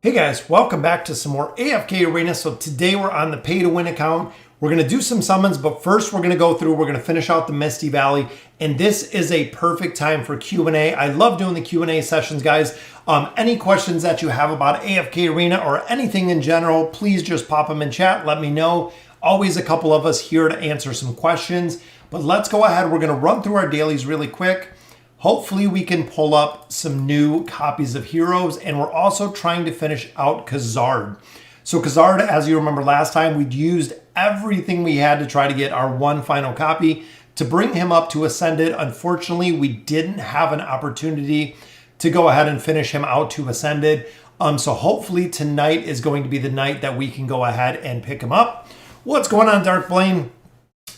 Hey guys, welcome back to some more AFK Arena. So today we're on the pay to win account. We're going to do some summons, but first we're going to go through, we're going to finish out the Misty Valley. And this is a perfect time for Q&A. I love doing the Q&A sessions, guys. Any questions that you have about AFK Arena or anything in general, please just pop them in chat. Let me know. Always a couple of us here to answer some questions. But let's go ahead. We're going to run through our dailies really quick. Hopefully we can pull up some new copies of heroes, and we're also trying to finish out Khazard. So Khazard, as you remember last time, we'd used everything we had to try to get our one final copy to bring him up to Ascended. Unfortunately, we didn't have an opportunity to go ahead and finish him out to Ascended. So hopefully tonight is going to be the night that we can go ahead and pick him up. What's going on, Dark Blaine?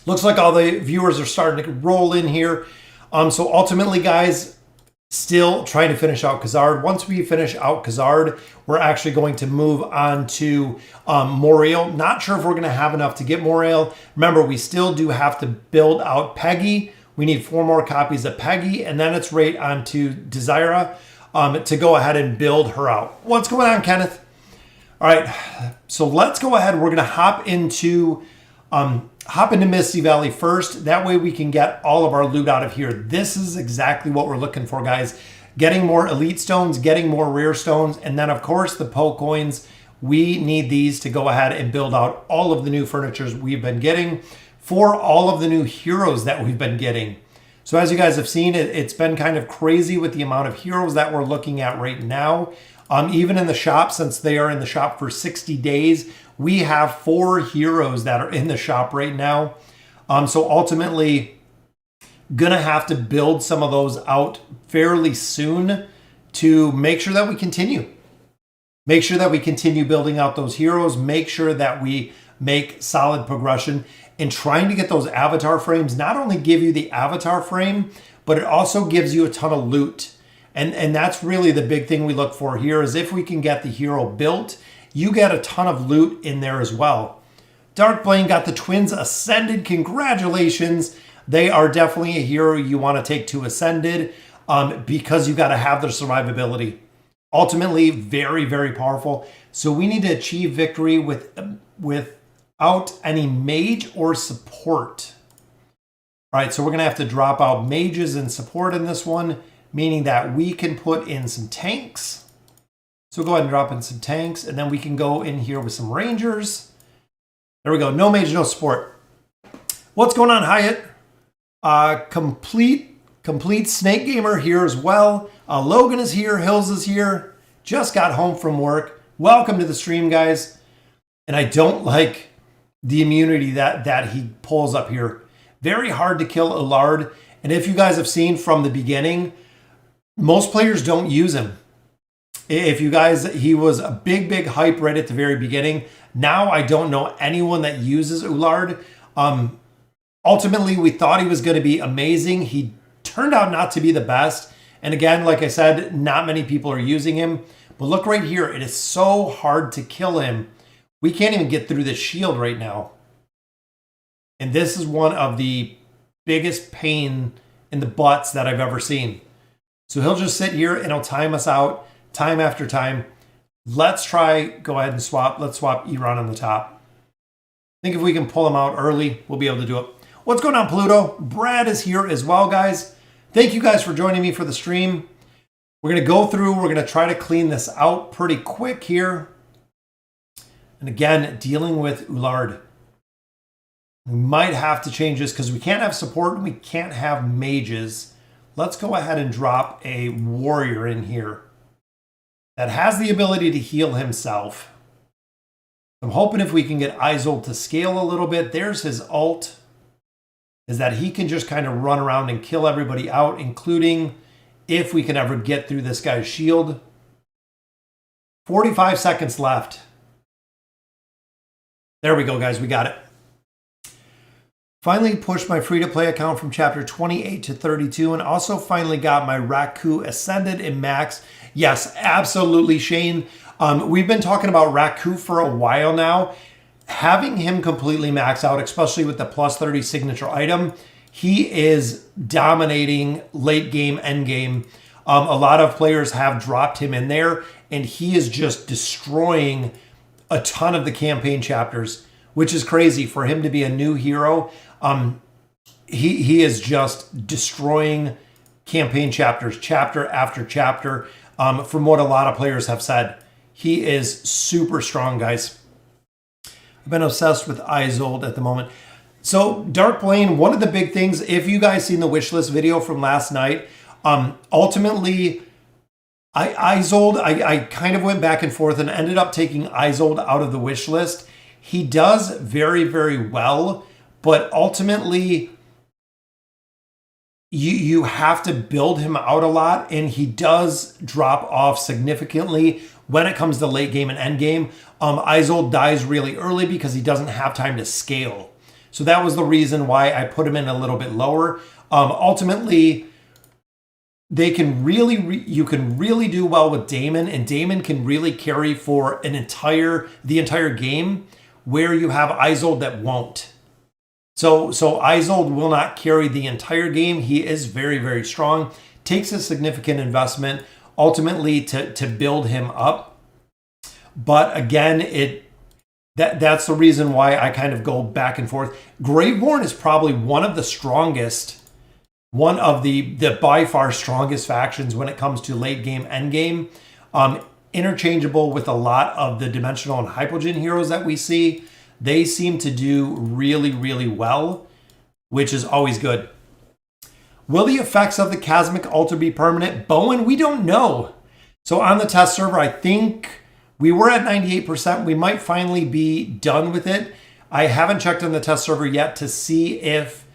Looks like all the viewers are starting to roll in here. So ultimately, guys, still trying to finish out Khazard. Once we finish out Khazard, we're actually going to move on to Moriel. Not sure if we're going to have enough to get Moriel. Remember, we still do have to build out Peggy. We need 4 more copies of Peggy, and then it's right on to Desira to go ahead and build her out. What's going on, Kenneth? All right, so let's go ahead. We're going to hop into Misty Valley first. That way we can get all of our loot out of here. This is exactly what we're looking for, guys. Getting more elite stones, getting more rare stones, and then of course the Poe coins. We need these to go ahead and build out all of the new furnitures we've been getting for all of the new heroes that we've been getting. So as you guys have seen, it's been kind of crazy with the amount of heroes that we're looking at right now. Even in the shop, since they are in the shop for 60 days, we have 4 heroes that are in the shop right now. So ultimately, gonna have to build some of those out fairly soon to make sure that we continue. Make sure that we continue building out those heroes. Make sure that we make solid progression in trying to get those avatar frames. Not only give you the avatar frame, but it also gives you a ton of loot. And that's really the big thing we look for here is if we can get the hero built, you get a ton of loot in there as well. Dark Blaine got the twins Ascended. Congratulations. They are definitely a hero you want to take to Ascended because you got to have their survivability. Ultimately, very, very powerful. So we need to achieve victory without any mage or support. All right, so we're going to have to drop out mages and support in this one, meaning that we can put in some tanks. So go ahead and drop in some tanks, and then we can go in here with some rangers. There we go. No mage, no support. What's going on, Hyatt? Complete Snake Gamer here as well. Logan is here. Hills is here. Just got home from work. Welcome to the stream, guys. And I don't like the immunity that he pulls up here. Very hard to kill Ullard. And if you guys have seen from the beginning, most players don't use him. If you guys, he was a big hype right at the very beginning. Now I don't know anyone that uses Ullard. Ultimately, we thought he was going to be amazing. He turned out not to be the best. And again, like I said, not many people are using him. But look right here. It is so hard to kill him. We can't even get through the shield right now. And this is one of the biggest pain in the butts that I've ever seen. So he'll just sit here and he'll time us out time after time. Let's try, go ahead and swap. Let's swap Iran on the top. I think if we can pull him out early, we'll be able to do it. What's going on, Pluto? Brad is here as well, guys. Thank you guys for joining me for the stream. We're going to go through. We're going to try to clean this out pretty quick here. And again, dealing with Ullard. We might have to change this because we can't have support and we can't have mages. Let's go ahead and drop a warrior in here that has the ability to heal himself. I'm hoping if we can get Isold to scale a little bit, there's his ult, is that he can just kind of run around and kill everybody out, including if we can ever get through this guy's shield. 45 seconds left. There we go, guys. We got it. Finally pushed my free-to-play account from chapter 28 to 32 and also finally got my Raku Ascended in max. Yes, absolutely, Shane. We've been talking about Raku for a while now. Having him completely max out, especially with the plus 30 signature item, he is dominating late game, end game. A lot of players have dropped him in there, and he is just destroying a ton of the campaign chapters, which is crazy for him to be a new hero. He is just destroying campaign chapters, chapter after chapter. From what a lot of players have said, he is super strong, guys. I've been obsessed with Isolde at the moment. So Dark Plane, one of the big things, if you guys seen the wish list video from last night, ultimately, Isolde, I kind of went back and forth and ended up taking Isolde out of the wish list. He does very, very well, but ultimately, you have to build him out a lot, and he does drop off significantly when it comes to late game and end game. Isolde dies really early because he doesn't have time to scale. So that was the reason why I put him in a little bit lower. Ultimately, they can really, you can really do well with Daemon, and Daemon can really carry for the entire game, where you have Isolde that won't. So Isolde will not carry the entire game. He is very, very strong. Takes a significant investment ultimately to build him up. But again, that's the reason why I kind of go back and forth. Graveborn is probably one of the strongest, one of the by far strongest factions when it comes to late game, end game. Interchangeable with a lot of the dimensional and hypogen heroes that we see. They seem to do really, really well, which is always good. Will the effects of the Chasmic Altar be permanent? Bowen, we don't know. So on the test server, I think we were at 98%. We might finally be done with it. I haven't checked on the test server yet to see if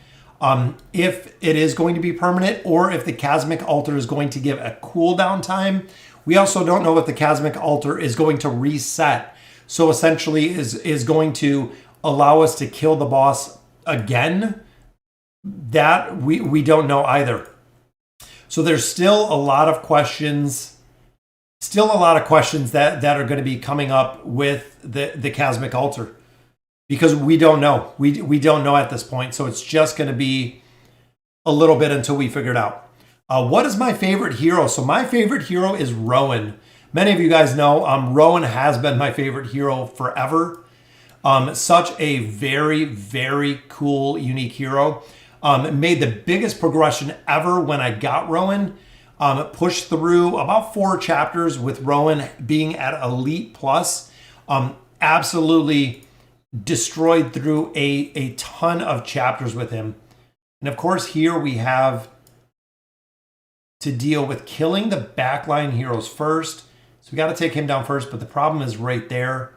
it is going to be permanent or if the Chasmic Altar is going to give a cooldown time. We also don't know if the Chasmic Altar is going to reset. So essentially is going to allow us to kill the boss again. That we don't know either. So there's still a lot of questions. That are going to be coming up with the Chasmic Altar, because we don't know. We don't know at this point. So it's just going to be a little bit until we figure it out. What is my favorite hero? So my favorite hero is Rowan. Many of you guys know Rowan has been my favorite hero forever. Such a very, very cool, unique hero. Made the biggest progression ever when I got Rowan. Pushed through about 4 chapters with Rowan being at Elite Plus. Absolutely destroyed through a ton of chapters with him. And of course, here we have to deal with killing the backline heroes first. So we got to take him down first, but the problem is right there.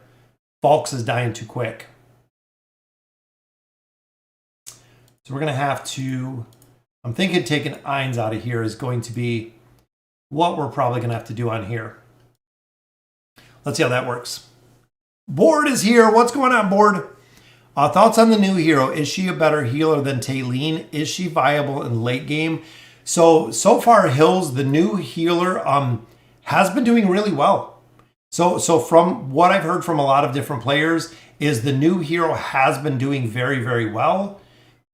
Falks is dying too quick. So we're going to have to, I'm thinking taking Ainz out of here is going to be what we're probably going to have to do on here. Let's see how that works. Board is here. What's going on, Board? Thoughts on the new hero. Is she a better healer than Taylene? Is she viable in late game? So far, Hills, the new healer, has been doing really well. So from what I've heard from a lot of different players is the new hero has been doing very, very well.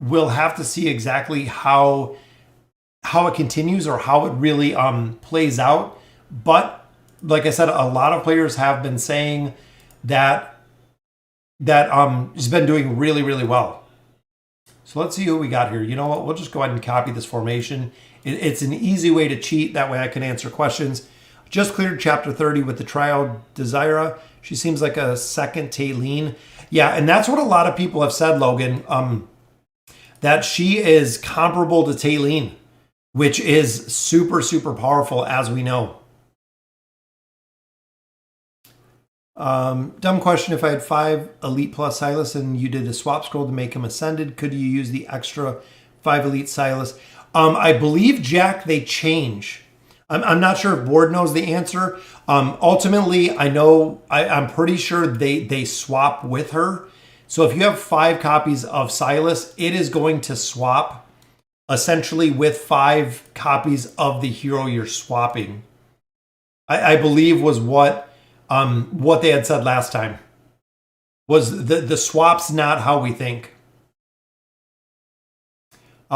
We'll have to see exactly how it continues or how it really plays out. But like I said, a lot of players have been saying that she's been doing really, really well. So let's see who we got here. You know what? We'll just go ahead and copy this formation. It's an easy way to cheat. That way I can answer questions. Just cleared chapter 30 with the Trial Desira. She seems like a second Taylene. Yeah, and that's what a lot of people have said, Logan. That she is comparable to Taylene, which is super, super powerful, as we know. Dumb question. If I had 5 Elite Plus Silas and you did a swap scroll to make him Ascended, could you use the extra 5 Elite Silas? I believe, Jack, they change. I'm not sure if Board knows the answer. Ultimately, I know, I'm pretty sure they swap with her. So if you have 5 copies of Silas, it is going to swap essentially with 5 copies of the hero you're swapping. I believe was what they had said last time. Was the swap's not how we think.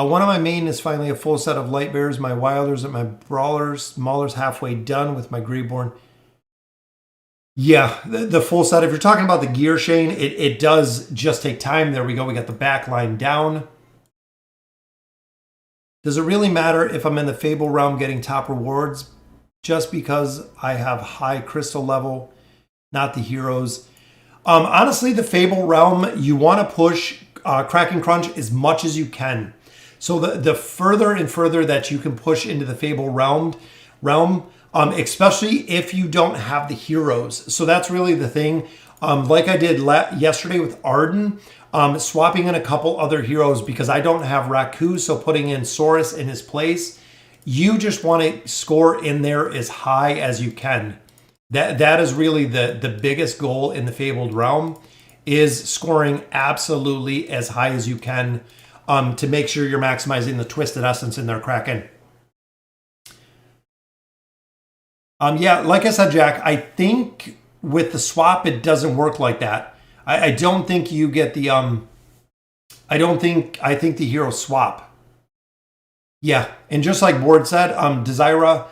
One of my main is finally a full set of light bears. My wilders and my brawlers. Mauler's halfway done with my Greyborn. Yeah, the full set. If you're talking about the gear, Shane, it does just take time. There we go. We got the back line down. Does it really matter if I'm in the Fable realm getting top rewards just because I have high crystal level, not the heroes? Honestly, the Fable realm, you want to push Crack and Crunch as much as you can. So the further and further that you can push into the Fable realm, especially if you don't have the heroes. So that's really the thing. Like I did yesterday with Arden, swapping in a couple other heroes because I don't have Raku, so putting in Saurus in his place. You just want to score in there as high as you can. That is really the biggest goal in the Fabled realm, is scoring absolutely as high as you can to make sure you're maximizing the Twisted Essence in their Kraken. Yeah, like I said, Jack, I think with the swap, it doesn't work like that. I don't think you get the, I think the heroes swap. Yeah, and just like Board said, Desira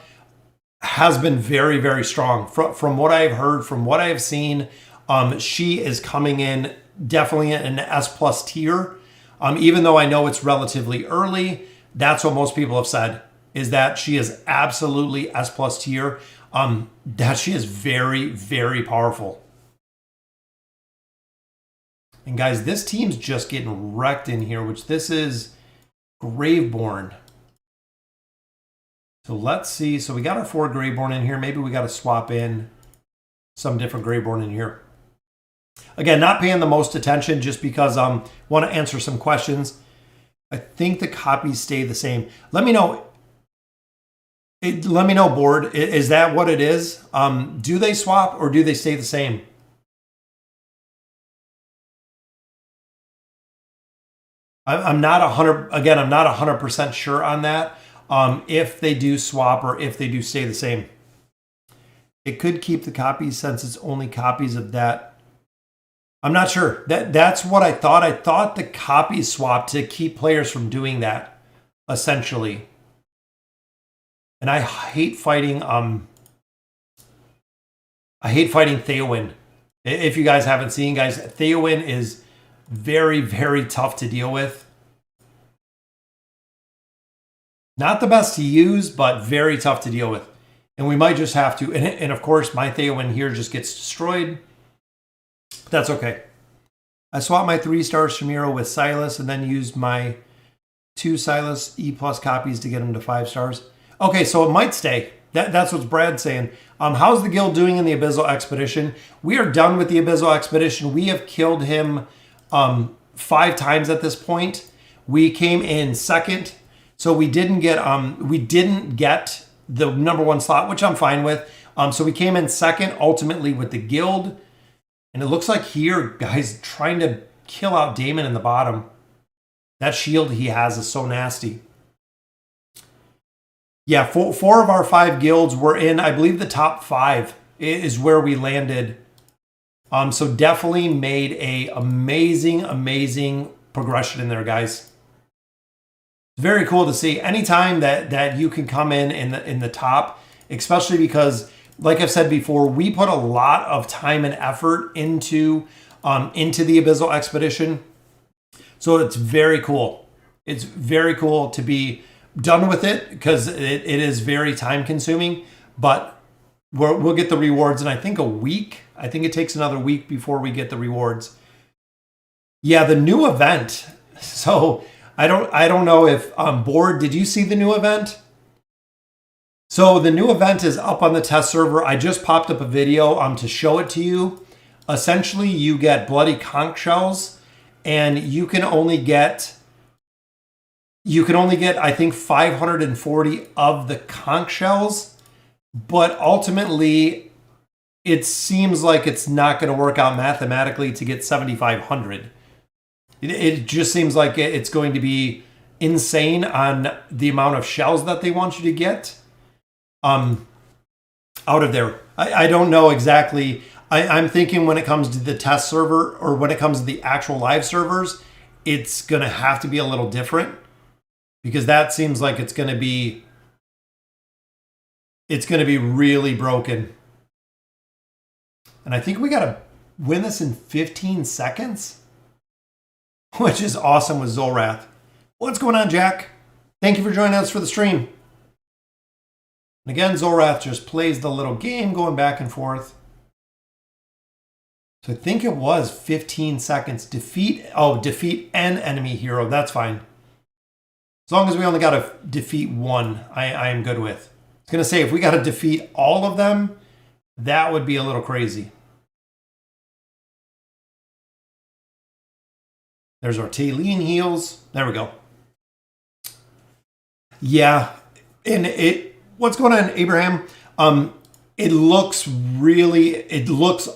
has been very, very strong. From what I've heard, from what I've seen, she is coming in definitely in an S+ tier. Even though I know it's relatively early, that's what most people have said, is that she is absolutely S+ tier. That she is very, very powerful. And guys, this team's just getting wrecked in here, which this is Graveborn. So let's see. So we got our 4 Graveborn in here. Maybe we got to swap in some different Graveborn in here. Again, not paying the most attention just because I want to answer some questions. I think the copies stay the same. Let me know. Let me know, Board. Is that what it is? Do they swap or do they stay the same? I'm not 100. Again, I'm not 100% sure on that. If they do swap or if they do stay the same. It could keep the copies since it's only copies of that. I'm not sure. That's what I thought. I thought the copies swapped to keep players from doing that, essentially. And I hate fighting. I hate fighting Theowin. If you guys haven't seen, guys, Theowin is very, very tough to deal with. Not the best to use, but very tough to deal with. And we might just have to. And of course, my Theowin here just gets destroyed. But that's okay. I swapped my 3-star Shamiro with Silas and then used my 2 Silas E+ copies to get him to 5 stars. Okay, so it might stay. That's what Brad's saying. How's the guild doing in the Abyssal Expedition? We are done with the Abyssal Expedition. We have killed him 5 times at this point. We came in second, so we didn't get the #1 slot, which I'm fine with. So we came in second ultimately with the guild. And it looks like here, guys, trying to kill out Damon in the bottom. That shield he has is so nasty. Yeah, 4 of our 5 guilds were in, I believe the top 5 is where we landed. So definitely made a amazing progression in there, guys. Very cool to see. Anytime that you can come in the top, especially because, like I've said before, we put a lot of time and effort into the Abyssal Expedition. So it's very cool. It's very cool to be done with it because it is very time consuming, but we'll get the rewards in I think a week. I think it takes another week before we get the rewards. Yeah, the new event. So I don't know if Board, did you see the new event? So the new event is up on the test server. I just popped up a video to show it to you. Essentially, you get bloody conch shells, and you can only get I think 540 of the conch shells, but ultimately it seems like it's not going to work out mathematically to get 7,500. It just seems like it's going to be insane on the amount of shells that they want you to get out of there. I don't know exactly. I'm thinking when it comes to the test server or when it comes to the actual live servers, it's going to have to be a little different. because that seems like it's going to be really broken. And I think we got to win this in 15 seconds, which is awesome with Zolrath. What's going on, Jack? Thank you for joining us for the stream. And again, Zolrath just plays the little game going back and forth. So I think it was 15 seconds. Defeat an enemy hero. That's fine. As long as we only got to defeat one, I am good with. I was going to say, if we got to defeat all of them, that would be a little crazy. There's our Tailene heals. There we go. Yeah. And what's going on, Abraham? It looks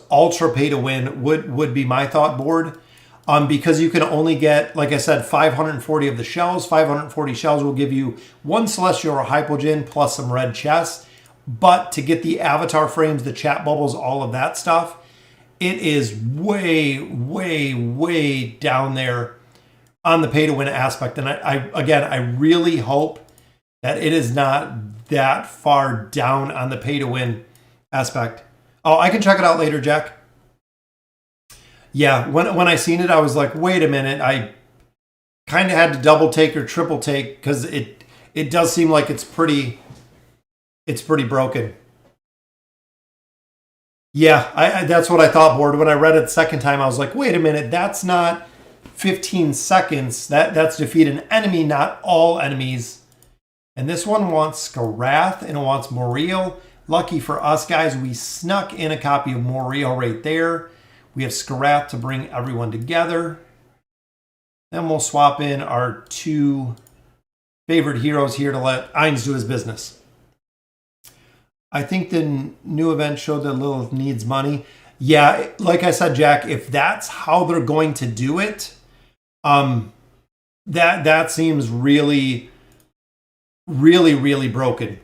ultra pay to win would be my thought board. Because you can only get, like I said, 540 of the shells. 540 shells will give you one Celestial or Hypogean plus some red chests. But to get the avatar frames, the chat bubbles, all of that stuff, it is way, way, way down there on the pay-to-win aspect. And I really hope that it is not that far down on the pay-to-win aspect. Oh, I can check it out later, Jack. Yeah, when I seen it, I was like, wait a minute. I kind of had to double take or triple take because it does seem like it's pretty broken. Yeah, that's what I thought, Board. When I read it the second time, I was like, wait a minute, that's not 15 seconds. That's defeat an enemy, not all enemies. And this one wants Skarath and it wants Moriel. Lucky for us, guys, we snuck in a copy of Moriel right there. We have Skarath to bring everyone together. Then we'll swap in our two favorite heroes here to let Ainz do his business. I think the new event showed that Lilith needs money. Yeah, like I said, Jack, if that's how they're going to do it, that seems really, really, really broken.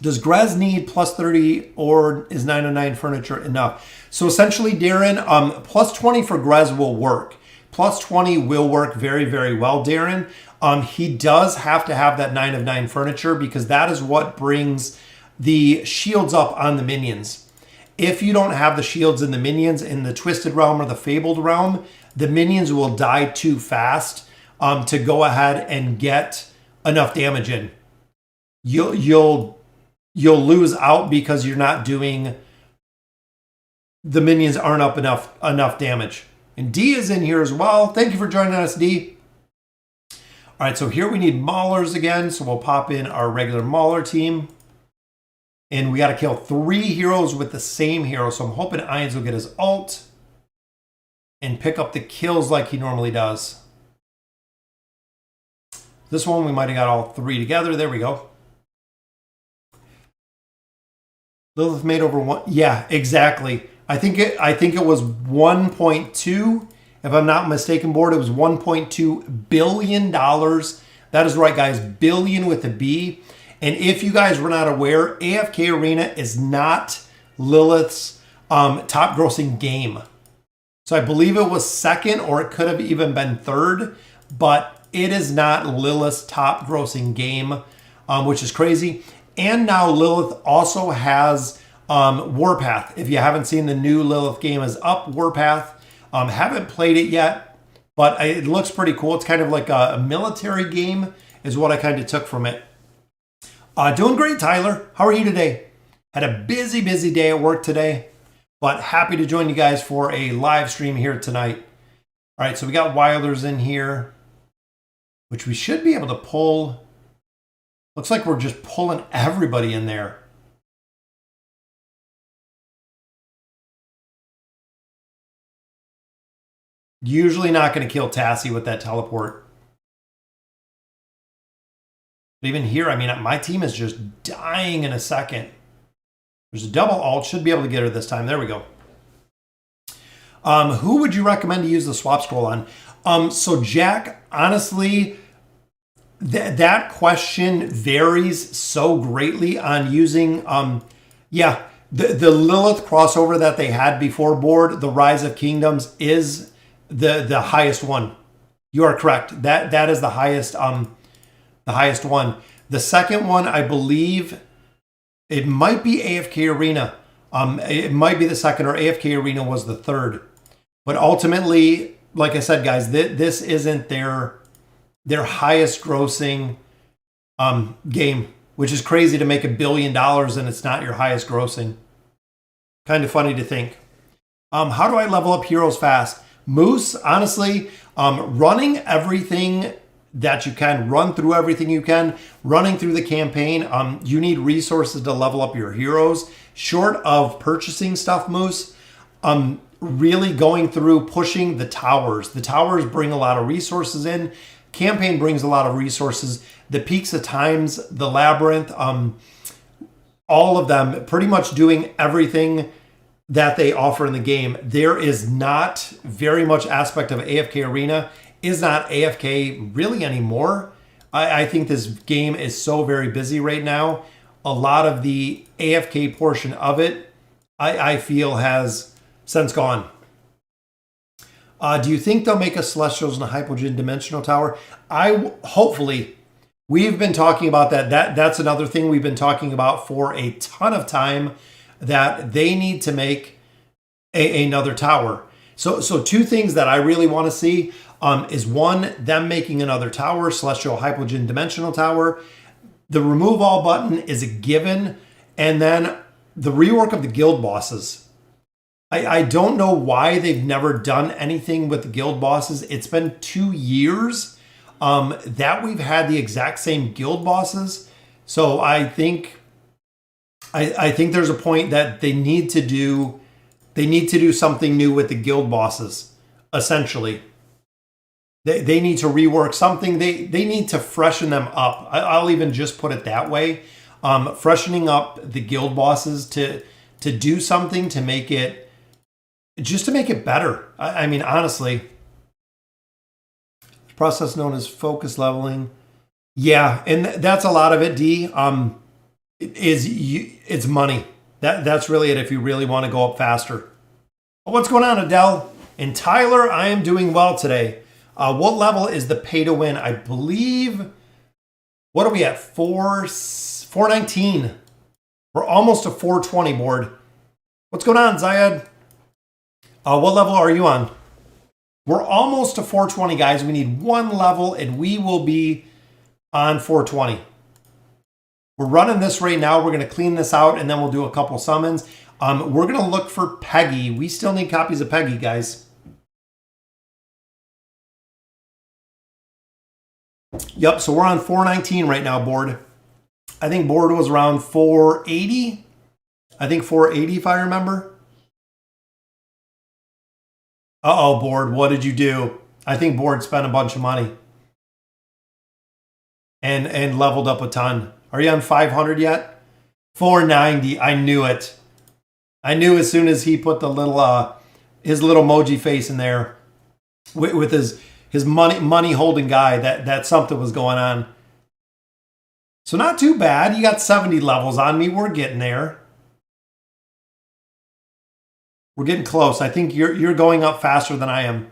Does Grez need plus 30 or is 909 furniture enough? So essentially, Darren, plus 20 for Grez will work. Plus 20 will work very, very well, Darren. He does have to have that 9 of 9 furniture because that is what brings the shields up on the minions. If you don't have the shields in the minions in the Twisted Realm or the Fabled Realm, the minions will die too fast to go ahead and get enough damage in. You'll lose out because you're not doing, the minions aren't up enough damage. And D is in here as well. Thank you for joining us, D. All right, so here we need Maulers again. So we'll pop in our regular Mauler team. And we got to kill 3 heroes with the same hero. So I'm hoping Ainz will get his ult and pick up the kills like he normally does. This one, we might have got all 3 together. There we go. Lilith made over 1. Yeah, exactly. I think it was 1.2. If I'm not mistaken, Board, it was $1.2 billion. That is right, guys. Billion with a B. And if you guys were not aware, AFK Arena is not Lilith's top grossing game. So I believe it was second, or it could have even been third, but it is not Lilith's top grossing game, which is crazy. And now Lilith also has Warpath. If you haven't seen, the new Lilith game is up, Warpath. Haven't played it yet, but it looks pretty cool. It's kind of like a military game is what I kind of took from it. Doing great, Tyler. How are you today? Had a busy day at work today, but happy to join you guys for a live stream here tonight. All right, so we got Wilders in here, which we should be able to pull. Looks like we're just pulling everybody in there. Usually not going to kill Tassie with that teleport. But even here, I mean, my team is just dying in a second. There's a double ult. Should be able to get her this time. There we go. Who would you recommend to use the swap scroll on? So Jack, honestly, that question varies so greatly on using, the Lilith crossover that they had before, Board, the Rise of Kingdoms, is the highest one. You are correct. That is the highest the highest one. The second one, I believe, it might be AFK Arena. It might be the second, or AFK Arena was the third. But ultimately, like I said, guys, this isn't their highest grossing game, which is crazy to make $1 billion and it's not your highest grossing. Kind of funny to think. How do I level up heroes fast? Moose, honestly, running everything that you can, run through everything you can, running through the campaign. You need resources to level up your heroes. Short of purchasing stuff, Moose, really going through pushing the towers. The towers bring a lot of resources in. Campaign brings a lot of resources. The Peaks of Times, the Labyrinth, all of them pretty much doing everything that they offer in the game. There is not very much aspect of AFK Arena is not AFK really anymore. I think this game is so very busy right now. A lot of the AFK portion of it, I feel, has since gone. Do you think they'll make a Celestials and a Hypogean Dimensional Tower? Hopefully. We've been talking about that. That's another thing we've been talking about for a ton of time, that they need to make another tower. So two things that I really want to see is one, them making another tower, Celestial, Hypogean, Dimensional Tower. The remove all button is a given. And then the rework of the guild bosses. I don't know why they've never done anything with the guild bosses. It's been 2 years that we've had the exact same guild bosses. So I think there's a point that they need to do something new with the guild bosses, essentially. They need to rework something. They need to freshen them up. I'll even just put it that way. Freshening up the guild bosses to do something to make it better. I mean, honestly. Process known as focus leveling. Yeah, and that's a lot of it, D. It's money. That's really it if you really want to go up faster. What's going on, Adele? And Tyler, I am doing well today. What level is the pay to win? I believe, what are we at? 419. We're almost a 420 board. What's going on, Zayed? What level are you on? We're almost to 420, guys. We need one level and we will be on 420. We're running this right now. We're going to clean this out and then we'll do a couple summons. We're going to look for Peggy. We still need copies of Peggy, guys. Yep, so we're on 419 right now, board. I think board was around 480. I think 480 if I remember. Uh-oh, board, what did you do? I think board spent a bunch of money. And leveled up a ton. Are you on 500 yet? 490, I knew it. I knew as soon as he put the little his little emoji face in there with his money holding guy that something was going on. So not too bad. You got 70 levels on me. We're getting there. We're getting close. I think you're going up faster than I am.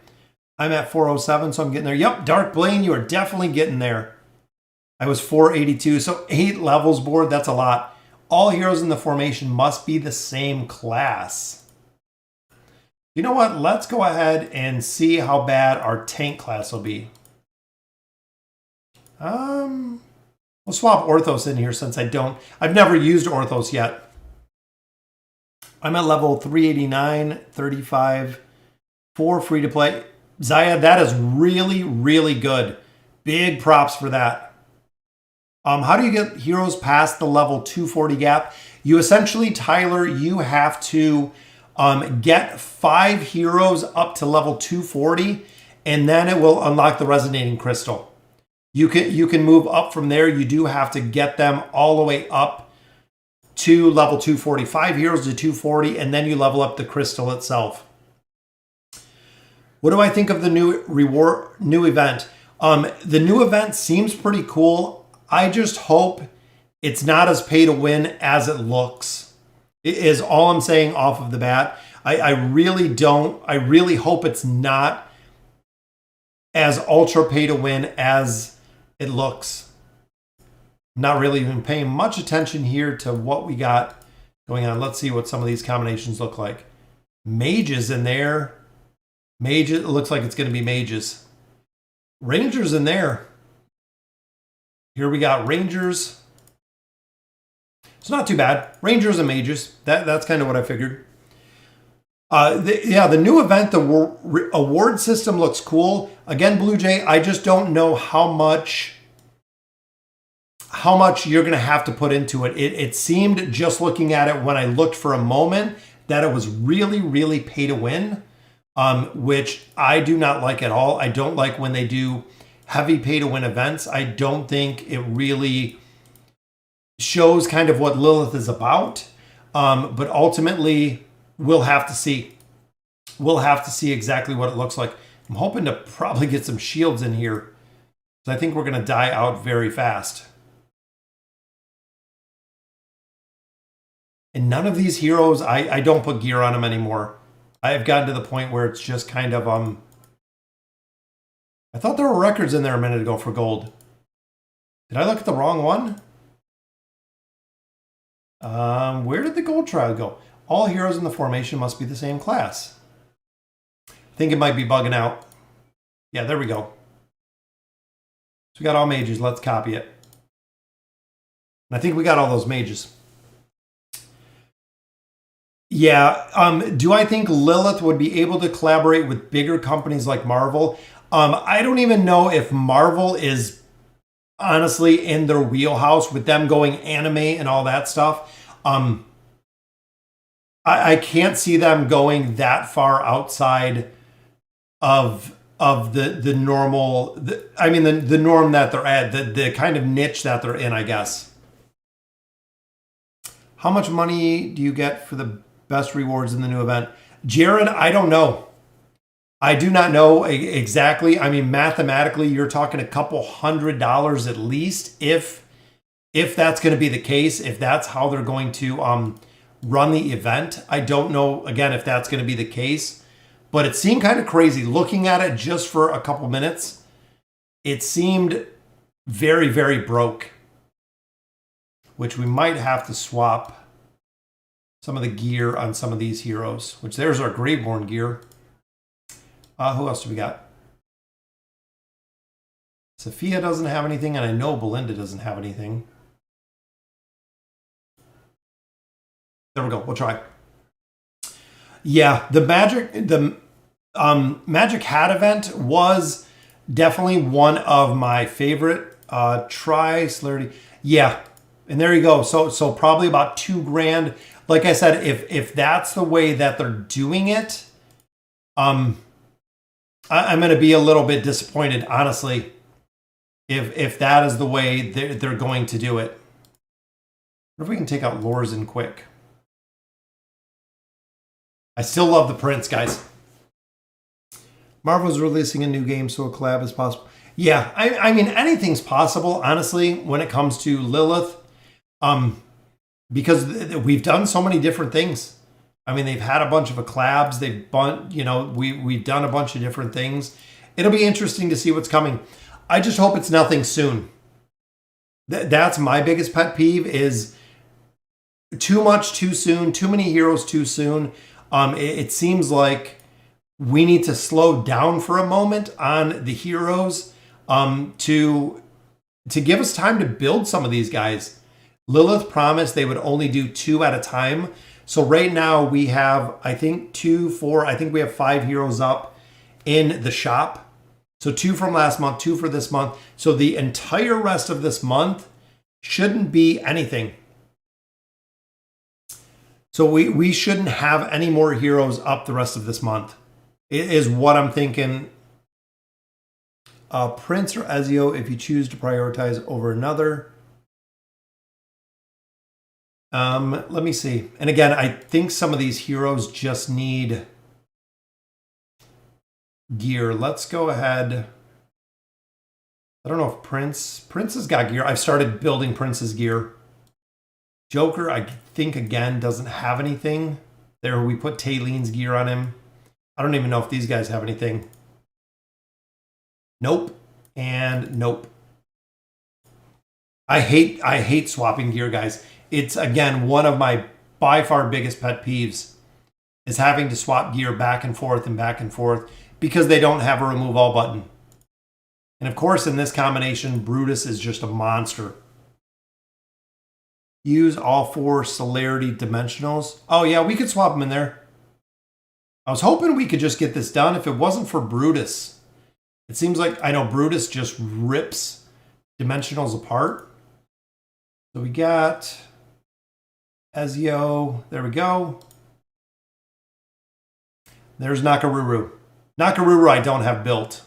I'm at 407, so I'm getting there. Yep, Dark Blaine, you are definitely getting there. I was 482, so 8 levels, board. That's a lot. All heroes in the formation must be the same class. You know what? Let's go ahead and see how bad our tank class will be. We'll swap Orthos in here since I've never used Orthos yet. I'm at level 389, 35, 4 free to play. Zaya, that is really, really good. Big props for that. How do you get heroes past the level 240 gap? You essentially, Tyler, you have to get 5 heroes up to level 240, and then it will unlock the resonating crystal. You can move up from there. You do have to get them all the way up to level 245 heroes to 240, and then you level up the crystal itself. What do I think of the new event? The new event seems pretty cool. I just hope it's not as pay to win as it looks. It is all I'm saying off of the bat. I really hope it's not as ultra pay to win as it looks. Not really even paying much attention here to what we got going on. Let's see what some of these combinations look like. Mages in there. Mages, it looks like it's going to be mages. Rangers in there. Here we got Rangers. It's not too bad. Rangers and mages. That's kind of what I figured. The new event, the award system looks cool. Again, Blue Jay, I just don't know how much you're going to have to put into it. It seemed, just looking at it when I looked for a moment, that it was really, really pay to win, which I do not like at all. I don't like when they do heavy pay to win events. I don't think it really shows kind of what Lilith is about. But ultimately, we'll have to see. We'll have to see exactly what it looks like. I'm hoping to probably get some shields in here, because I think we're going to die out very fast. And none of these heroes, I don't put gear on them anymore. I've gotten to the point where it's just kind of, I thought there were records in there a minute ago for gold. Did I look at the wrong one? Where did the gold trial go? All heroes in the formation must be the same class. I think it might be bugging out. Yeah, there we go. So we got all mages. Let's copy it. And I think we got all those mages. Yeah. Do I think Lilith would be able to collaborate with bigger companies like Marvel? I don't even know if Marvel is honestly in their wheelhouse with them going anime and all that stuff. I can't see them going that far outside of the normal. The norm that they're at, the kind of niche that they're in, I guess. How much money do you get for the best rewards in the new event? Jared, I don't know. I do not know exactly. I mean, mathematically, you're talking a couple $100 at least, if that's going to be the case, if that's how they're going to run the event. I don't know, again, if that's going to be the case, but it seemed kind of crazy. Looking at it just for a couple minutes, it seemed very, very broke, which we might have to swap some of the gear on some of these heroes, which there's our Graveborn gear. Who else do we got? Sophia doesn't have anything, and I know Belinda doesn't have anything. There we go. We'll try. Yeah, the Magic Hat event was definitely one of my favorite. Celerity. Yeah, and there you go. So probably about $2,000. Like I said, if that's the way that they're doing it, I'm going to be a little bit disappointed, honestly, if that is the way they're going to do it. What if we can take out Lorzen quick? I still love the prints, guys. Marvel's releasing a new game, so a collab is possible. Yeah, I mean, anything's possible, honestly, when it comes to Lilith, because we've done so many different things. I mean, they've had a bunch of collabs. We've done a bunch of different things. It'll be interesting to see what's coming. I just hope it's nothing soon. That's my biggest pet peeve, is too much too soon, too many heroes too soon. It seems like we need to slow down for a moment on the heroes to give us time to build some of these guys. Lilith promised they would only do 2 at a time. So right now we have, I think, 2, 4, I think we have 5 heroes up in the shop. So 2 from last month, 2 for this month. So the entire rest of this month shouldn't be anything. So we shouldn't have any more heroes up the rest of this month. It is what I'm thinking. Prince or Ezio, if you choose to prioritize over another. Let me see. And again, I think some of these heroes just need gear. Let's go ahead. I don't know if Prince has got gear. I've started building Prince's gear. Joker, I think, again, doesn't have anything. There, we put Tayleen's gear on him. I don't even know if these guys have anything. Nope. And nope. I hate swapping gear, guys. It's, again, one of my by far biggest pet peeves is having to swap gear back and forth because they don't have a remove all button. And of course, in this combination, Brutus is just a monster. Use all 4 celerity dimensionals. Oh yeah, we could swap them in there. I was hoping we could just get this done if it wasn't for Brutus. It seems like, I know Brutus just rips dimensionals apart. So we got Ezio. There we go. There's Nakaruru. Nakaruru I don't have built.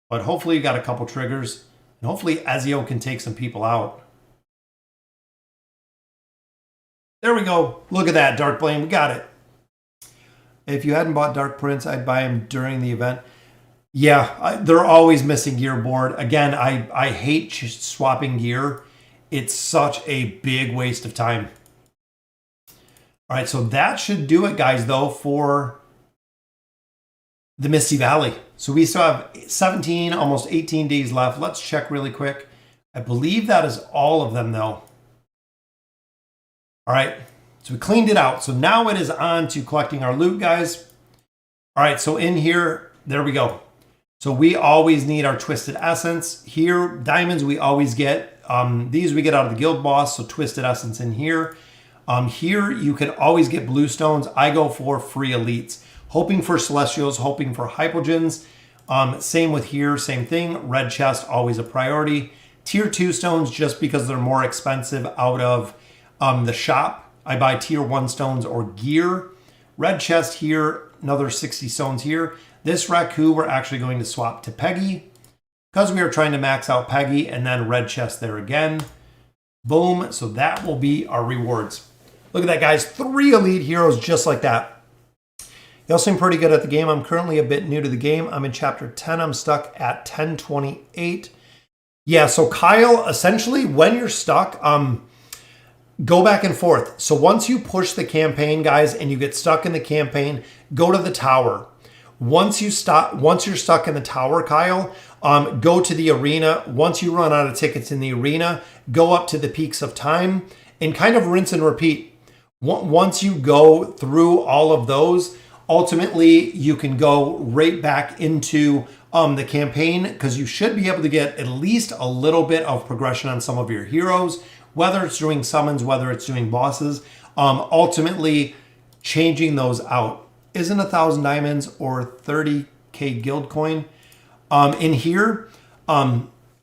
But hopefully you got a couple triggers. And hopefully Ezio can take some people out. There we go. Look at that, Dark Blame. We got it. If you hadn't bought Dark Prince, I'd buy him during the event. Yeah, they're always missing gear board. Again, I hate swapping gear. It's such a big waste of time. All right, so that should do it, guys, though, for the Misty Valley. So we still have 17, almost 18 days left. Let's check really quick. I believe that is all of them, though. All right, so we cleaned it out. So now it is on to collecting our loot, guys. All right, so in here, there we go. So we always need our Twisted Essence. Here, diamonds we always get. These we get out of the guild boss, so Twisted Essence in here. Here, you can always get blue stones. I go for free elites. Hoping for Celestials, hoping for Hypogens. Same with here, same thing. Red chest, always a priority. Tier 2 stones, just because they're more expensive out of the shop. I buy tier 1 stones or gear. Red chest here, another 60 stones here. This Raku, we're actually going to swap to Peggy because we are trying to max out Peggy, and then red chest there again. Boom. So that will be our rewards. Look at that, guys. 3 elite heroes just like that. Y'all seem pretty good at the game. I'm currently a bit new to the game. I'm in chapter 10. I'm stuck at 1028. Yeah, so Kyle, essentially, when you're stuck, go back and forth. So once you push the campaign, guys, and you get stuck in the campaign, go to the tower. Once you're stuck in the tower, Kyle, go to the arena. Once you run out of tickets in the arena, go up to the Peaks of Time and kind of rinse and repeat. Once you go through all of those, ultimately you can go right back into the campaign, because you should be able to get at least a little bit of progression on some of your heroes, whether it's doing summons, whether it's doing bosses. Ultimately, changing those out. Isn't 1,000 diamonds or 30k guild coin in here?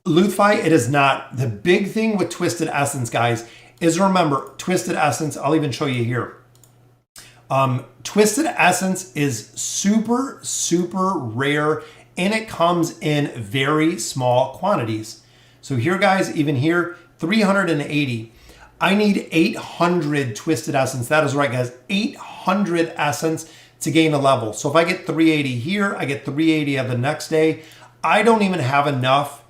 Loot fight, it is not. The big thing with Twisted Essence, guys, is remember, Twisted Essence, I'll even show you here. Twisted Essence is super, super rare, and it comes in very small quantities. So here, guys, even here, 380. I need 800 Twisted Essence. That is right, guys. 800 Essence to gain a level. So if I get 380 here, I get 380 of the next day. I don't even have enough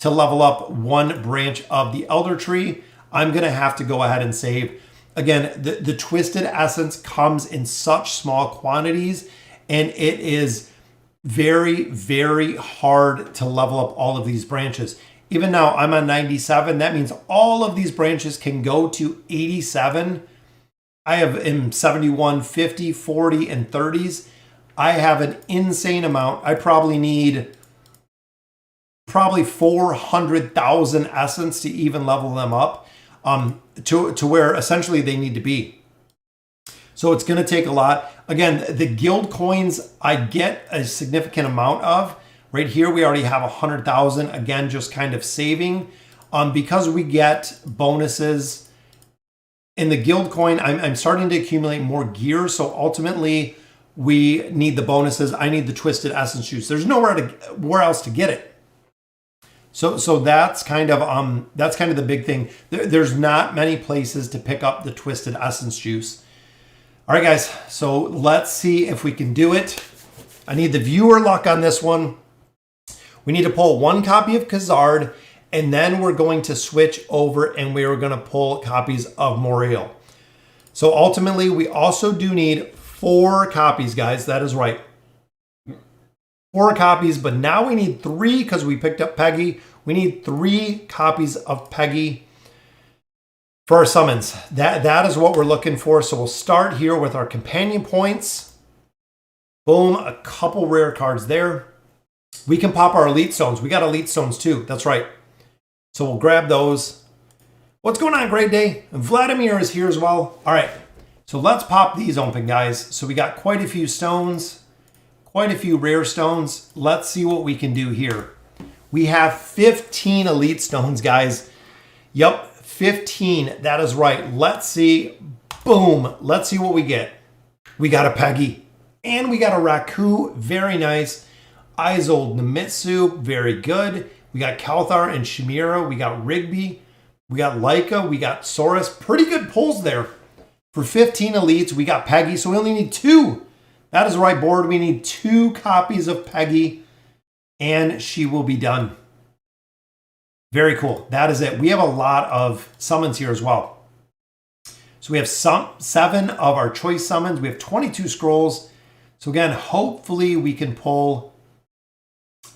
to level up one branch of the Elder Tree. I'm going to have to go ahead and save. Again, the Twisted Essence comes in such small quantities, and it is very, very hard to level up all of these branches. Even now, I'm on 97. That means all of these branches can go to 87. I have in 71, 50, 40, and 30s. I have an insane amount. I probably need 400,000 essence to even level them up to where essentially they need to be. So it's going to take a lot. Again, the guild coins I get a significant amount of. Right here, we already have 100,000. Again, just kind of saving. Because we get bonuses in the guild coin, I'm starting to accumulate more gear. So ultimately, we need the bonuses. I need the Twisted Essence juice. There's where else to get it. So that's kind of the big thing. There's not many places to pick up the Twisted Essence juice. All right, guys. So let's see if we can do it. I need the viewer luck on this one. We need to pull 1 copy of Khazard, and then we're going to switch over and we are going to pull copies of Moriel. So ultimately, we also do need 4 copies, guys. That is right. 4 copies, but now we need 3 because we picked up Peggy. We We need 3 copies of Peggy for our summons. That is what we're looking for. So we'll start here with our companion points. Boom, a couple rare cards there. We can pop our elite stones. We got elite stones too. That's right. So we'll grab those. What's going on, Great Day? Vladimir is here as well. All right. So let's pop these open, guys. So we got quite a few stones, quite a few rare stones. Let's see what we can do here. We have 15 elite stones, guys. Yep, 15. That is right. Let's see. Boom. Let's see what we get. We got a Peggy. And we got a Raku. Very nice. Isolde Nemitsu. Very good. We got Kalthar and Chimera. We got Rigby. We got Leica. We got Saurus. Pretty good pulls there. For 15 elites, we got Peggy. So we only need 2. That is right, board. We need 2 copies of Peggy. And she will be done. Very cool. That is it. We have a lot of summons here as well. So we have 7 of our choice summons. We have 22 scrolls. So again, hopefully we can pull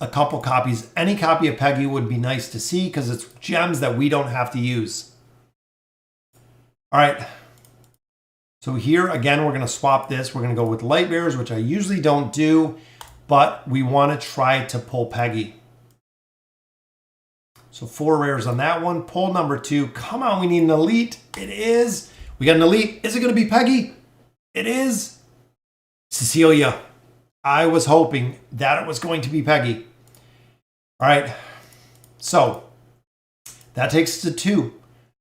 a couple copies. Any copy of Peggy would be nice to see because it's gems that we don't have to use. All right. So here, again, we're going to swap this. We're going to go with Light Bearers, which I usually don't do, but we want to try to pull Peggy. So 4 rares on that one. Pull number 2. Come on, we need an elite. It is. We got an elite. Is it going to be Peggy? It is. Cecilia. I was hoping that it was going to be Peggy. All right. So that takes us to 2.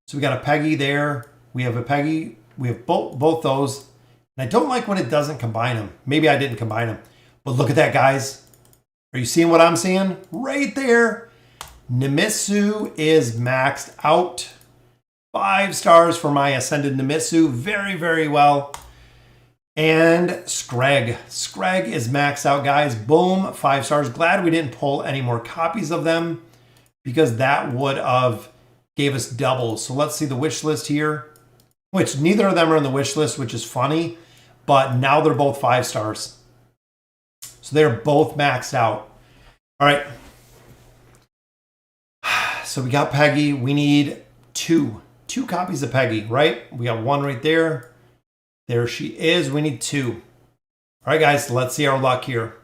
So we got a Peggy there. We have a Peggy. We have both those. And I don't like when it doesn't combine them. Maybe I didn't combine them. But look at that, guys. Are you seeing what I'm seeing? Right there. Nemitsu is maxed out. 5 stars for my Ascended Nemitsu. Very, very well. And Scrag. Scrag is maxed out, guys. Boom. 5 stars. Glad we didn't pull any more copies of them because that would have gave us doubles. So let's see the wish list here. Which neither of them are in the wish list, which is funny. But now they're both 5 stars. So they're both maxed out. All right. So we got Peggy. We need 2 copies of Peggy, right? We got 1 right there. There she is. We need 2. All right, guys, let's see our luck here.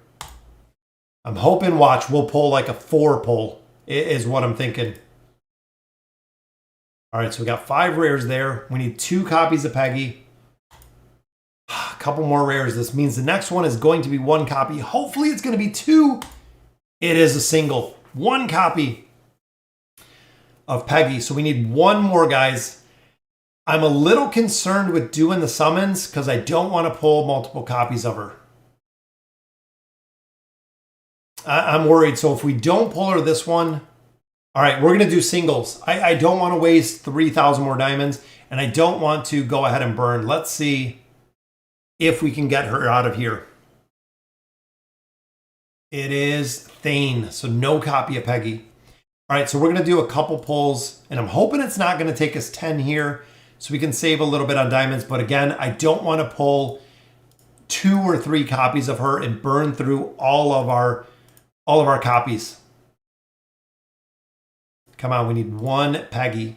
I'm hoping, watch, we'll pull like a 4 pull is what I'm thinking. All right, so we got 5 rares there. We need 2 copies of Peggy. A couple more rares. This means the next one is going to be 1 copy. Hopefully it's going to be 2. It is a single. 1 copy of Peggy. So we need 1 more, guys. I'm a little concerned with doing the summons because I don't want to pull multiple copies of her. I'm worried. So if we don't pull her this one, all right, we're going to do singles. I don't want to waste 3,000 more diamonds, and I don't want to go ahead and burn. Let's see if we can get her out of here. It is Thane, so no copy of Peggy. All right, so we're going to do a couple pulls, and I'm hoping it's not going to take us 10 here, so we can save a little bit on diamonds. But again, I don't want to pull 2 or 3 copies of her and burn through all of our copies. Come on, we need 1 Peggy.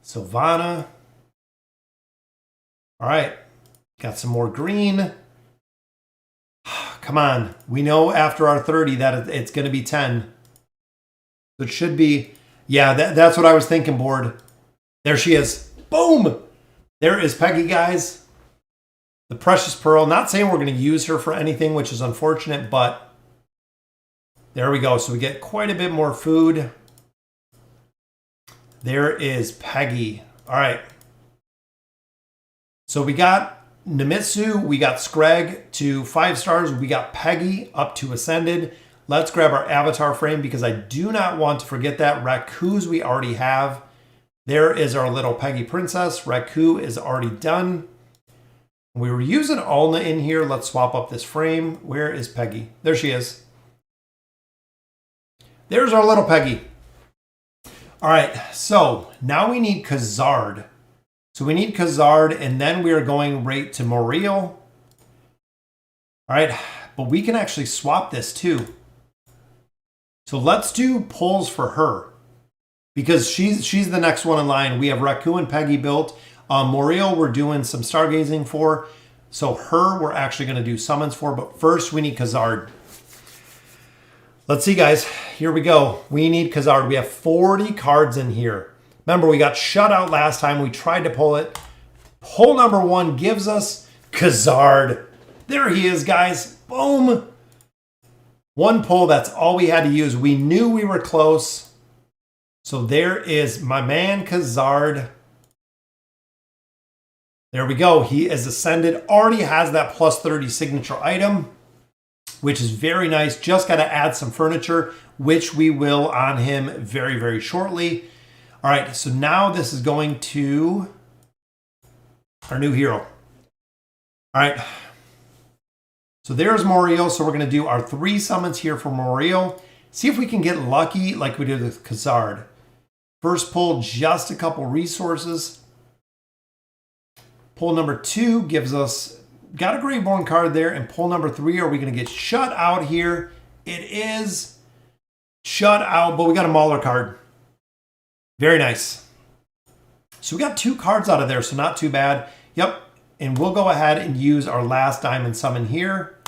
Sylvana. All right, got some more green. Come on, we know after our 30 that it's going to be 10. So it should be, yeah, that's what I was thinking, board. There she is. Boom! There is Peggy, guys. The Precious Pearl. Not saying we're going to use her for anything, which is unfortunate, but there we go. So we get quite a bit more food. There is Peggy. All right. So we got Nemitsu, we got Scrag to 5 stars. We got Peggy up to Ascended. Let's grab our avatar frame because I do not want to forget that. Raku's we already have. There is our little Peggy Princess. Raku is already done. We were using Alna in here. Let's swap up this frame. Where is Peggy? There she is. There's our little Peggy. All right, so now we need Khazard. So we need Khazard, and then we are going right to Moriel. All right, but we can actually swap this too. So let's do pulls for her because she's the next one in line. We have Raku and Peggy built. Moriel we're doing some stargazing for. So her we're actually going to do summons for. But first we need Khazard. Let's see, guys. Here we go. We need Khazard. We have 40 cards in here. Remember, we got shut out last time. We tried to pull it. Pull number 1 gives us Khazard. There he is, guys. Boom. One pull. That's all we had to use. We knew we were close. So there is my man Khazard. There we go. He is ascended. Already has that plus 30 signature item, which is very nice. Just got to add some furniture, which we will on him very, very shortly. All right, so now this is going to our new hero. All right, so there's Moriel. So we're going to do our 3 summons here for Moriel. See if we can get lucky like we did with Khazard. First pull, just a couple resources. Pull number 2 gives us, got a Graveborn card there. And pull number 3, are we going to get shut out here? It is shut out, but we got a Mauler card. Very nice. So we got 2 cards out of there, so not too bad. Yep, and we'll go ahead and use our last diamond summon here.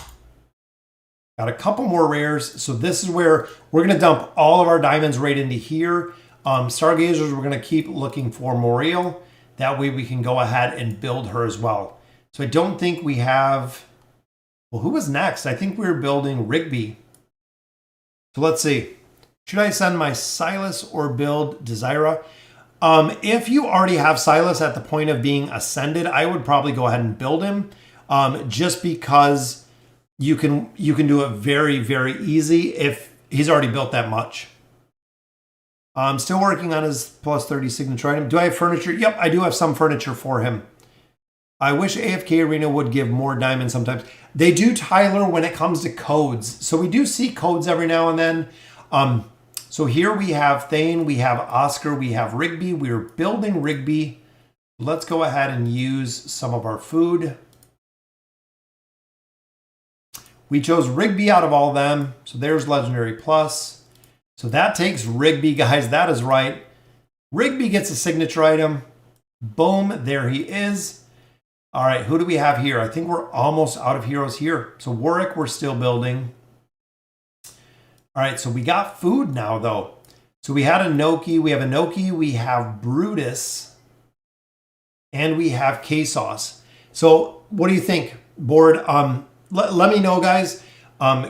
Got a couple more rares. So this is where we're going to dump all of our diamonds right into here. Stargazers, we're going to keep looking for Moriel. That way we can go ahead and build her as well. So I don't think we have... Well, who was next? I think we were building Rigby. So let's see. Should I send my Silas or build Desira? If you already have Silas at the point of being ascended, I would probably go ahead and build him. Just because you can do it very, very easy if he's already built that much. I'm still working on his plus 30 signature item. Do I have furniture? Yep, I do have some furniture for him. I wish AFK Arena would give more diamonds sometimes. They do, Tyler, when it comes to codes. So we do see codes every now and then. So here we have Thane, we have Oscar, we have Rigby. We're building Rigby. Let's go ahead and use some of our food. We chose Rigby out of all of them. So there's Legendary Plus. So that takes Rigby, guys. That is right. Rigby gets a signature item. Boom, there he is. All right, who do we have here? I think we're almost out of heroes here. So Warwick, we're still building. All right, so we got food now, though. So we had Inoki. We have Inoki. We have Brutus. And we have K-Sauce. So what do you think, board? Let me know, guys.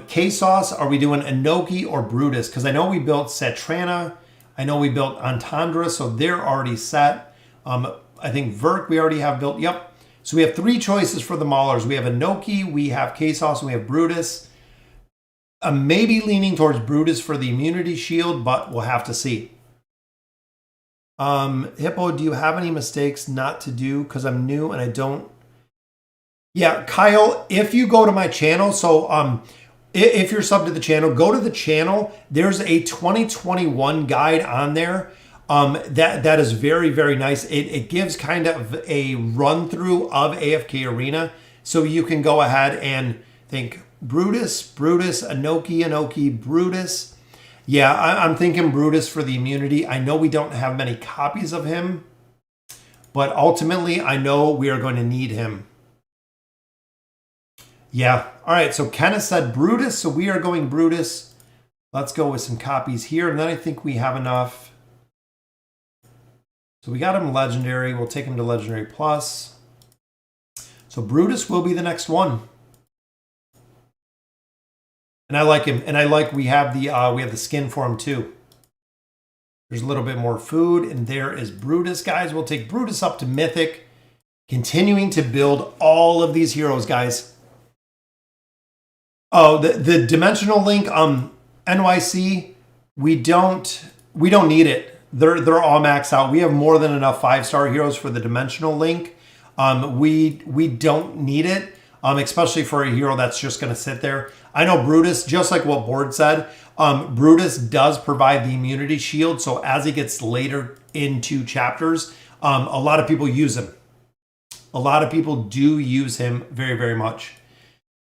K-Sauce, are we doing Inoki or Brutus? Because I know we built Satrana. I know we built Entendre, so they're already set. I think Verk we already have built. Yep. So we have 3 choices for the Maulers. We have Inoki, we have K-Sauce, and we have Brutus. I'm maybe leaning towards Brutus for the immunity shield, but we'll have to see. Hippo, do you have any mistakes not to do? Because I'm new and I don't. Yeah, Kyle, if you go to my channel, so if you're subbed to the channel, go to the channel. There's a 2021 guide on there. That is very, very nice. It gives kind of a run through of AFK Arena. So you can go ahead and think Brutus, Inoki, Brutus. Yeah, I'm thinking Brutus for the immunity. I know we don't have many copies of him, but ultimately I know we are going to need him. Yeah. All right. So Kenneth said Brutus. So we are going Brutus. Let's go with some copies here. And then I think we have enough. So we got him legendary. We'll take him to legendary plus. So Brutus will be the next one. And I like him. And I like we have the skin for him too. There's a little bit more food. And there is Brutus, guys. We'll take Brutus up to Mythic. Continuing to build all of these heroes, guys. Oh, the dimensional link, NYC, we don't need it. They're all maxed out. We have more than enough 5-star heroes for the dimensional link. We don't need it, especially for a hero that's just going to sit there. I know Brutus, just like what Board said, Brutus does provide the immunity shield. So as he gets later into chapters, a lot of people use him. A lot of people do use him very, very much.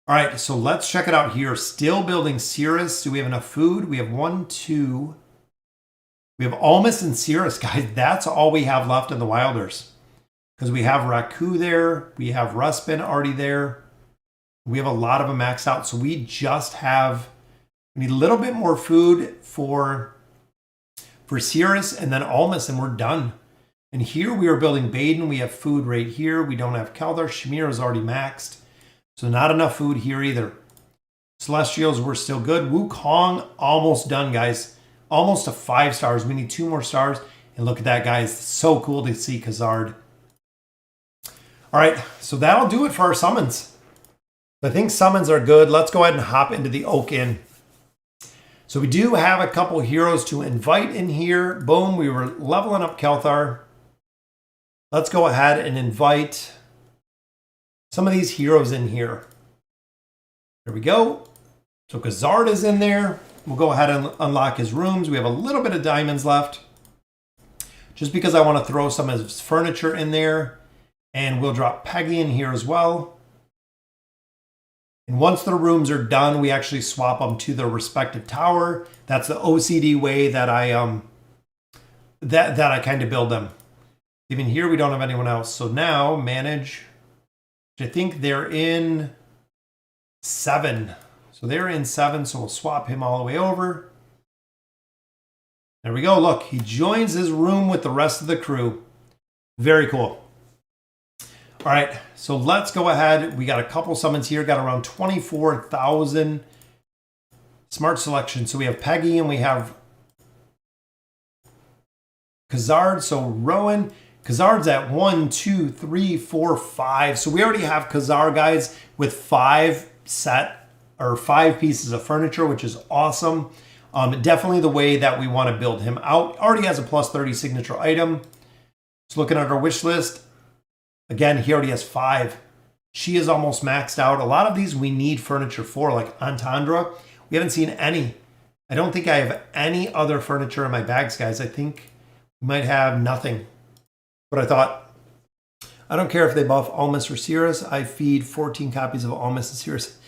All right, so let's check it out here. Still building Cirrus. Do we have enough food? We have 1, 2. We have Almas and Cirrus, guys. That's all we have left in the Wilders. Because we have Raku there. We have Ruspin already there. We have a lot of them maxed out. So we just have, we need a little bit more food for Cirrus and then Almas, and we're done. And here we are building Baden. We have food right here. We don't have Keldar. Shamir is already maxed. So not enough food here either. Celestials, we're still good. Wukong, almost done, guys. Almost to 5 stars. We need 2 more stars. And look at that, guys. So cool to see Khazard. All right, so that'll do it for our summons. I think summons are good. Let's go ahead and hop into the Oak Inn. So we do have a couple heroes to invite in here. Boom, we were leveling up Kelthar. Let's go ahead and invite some of these heroes in here. There we go. So Khazard is in there. We'll go ahead and unlock his rooms. We have a little bit of diamonds left. Just because I want to throw some of his furniture in there. And we'll drop Peggy in here as well. And once the rooms are done, we actually swap them to their respective tower. That's the OCD way that I kind of build them. Even here, we don't have anyone else. So now manage. I think they're in 7. So they're in 7. So we'll swap him all the way over. There we go. Look, he joins his room with the rest of the crew. Very cool. All right, so let's go ahead. We got a couple summons here. Got around 24,000 smart selection. So we have Peggy and we have Khazard. So Rowan. Khazard's at 1, 2, 3, 4, 5. So we already have Khazard, guys, with 5 pieces of furniture, which is awesome. Definitely the way that we want to build him out. Already has a plus 30 signature item. Just looking at our wish list. Again, he already has 5. She is almost maxed out. A lot of these we need furniture for, like Antandra. We haven't seen any. I don't think I have any other furniture in my bags, guys. I think we might have nothing. But I thought, I don't care if they buff Almas or Cirrus. I feed 14 copies of Almas and Cirrus.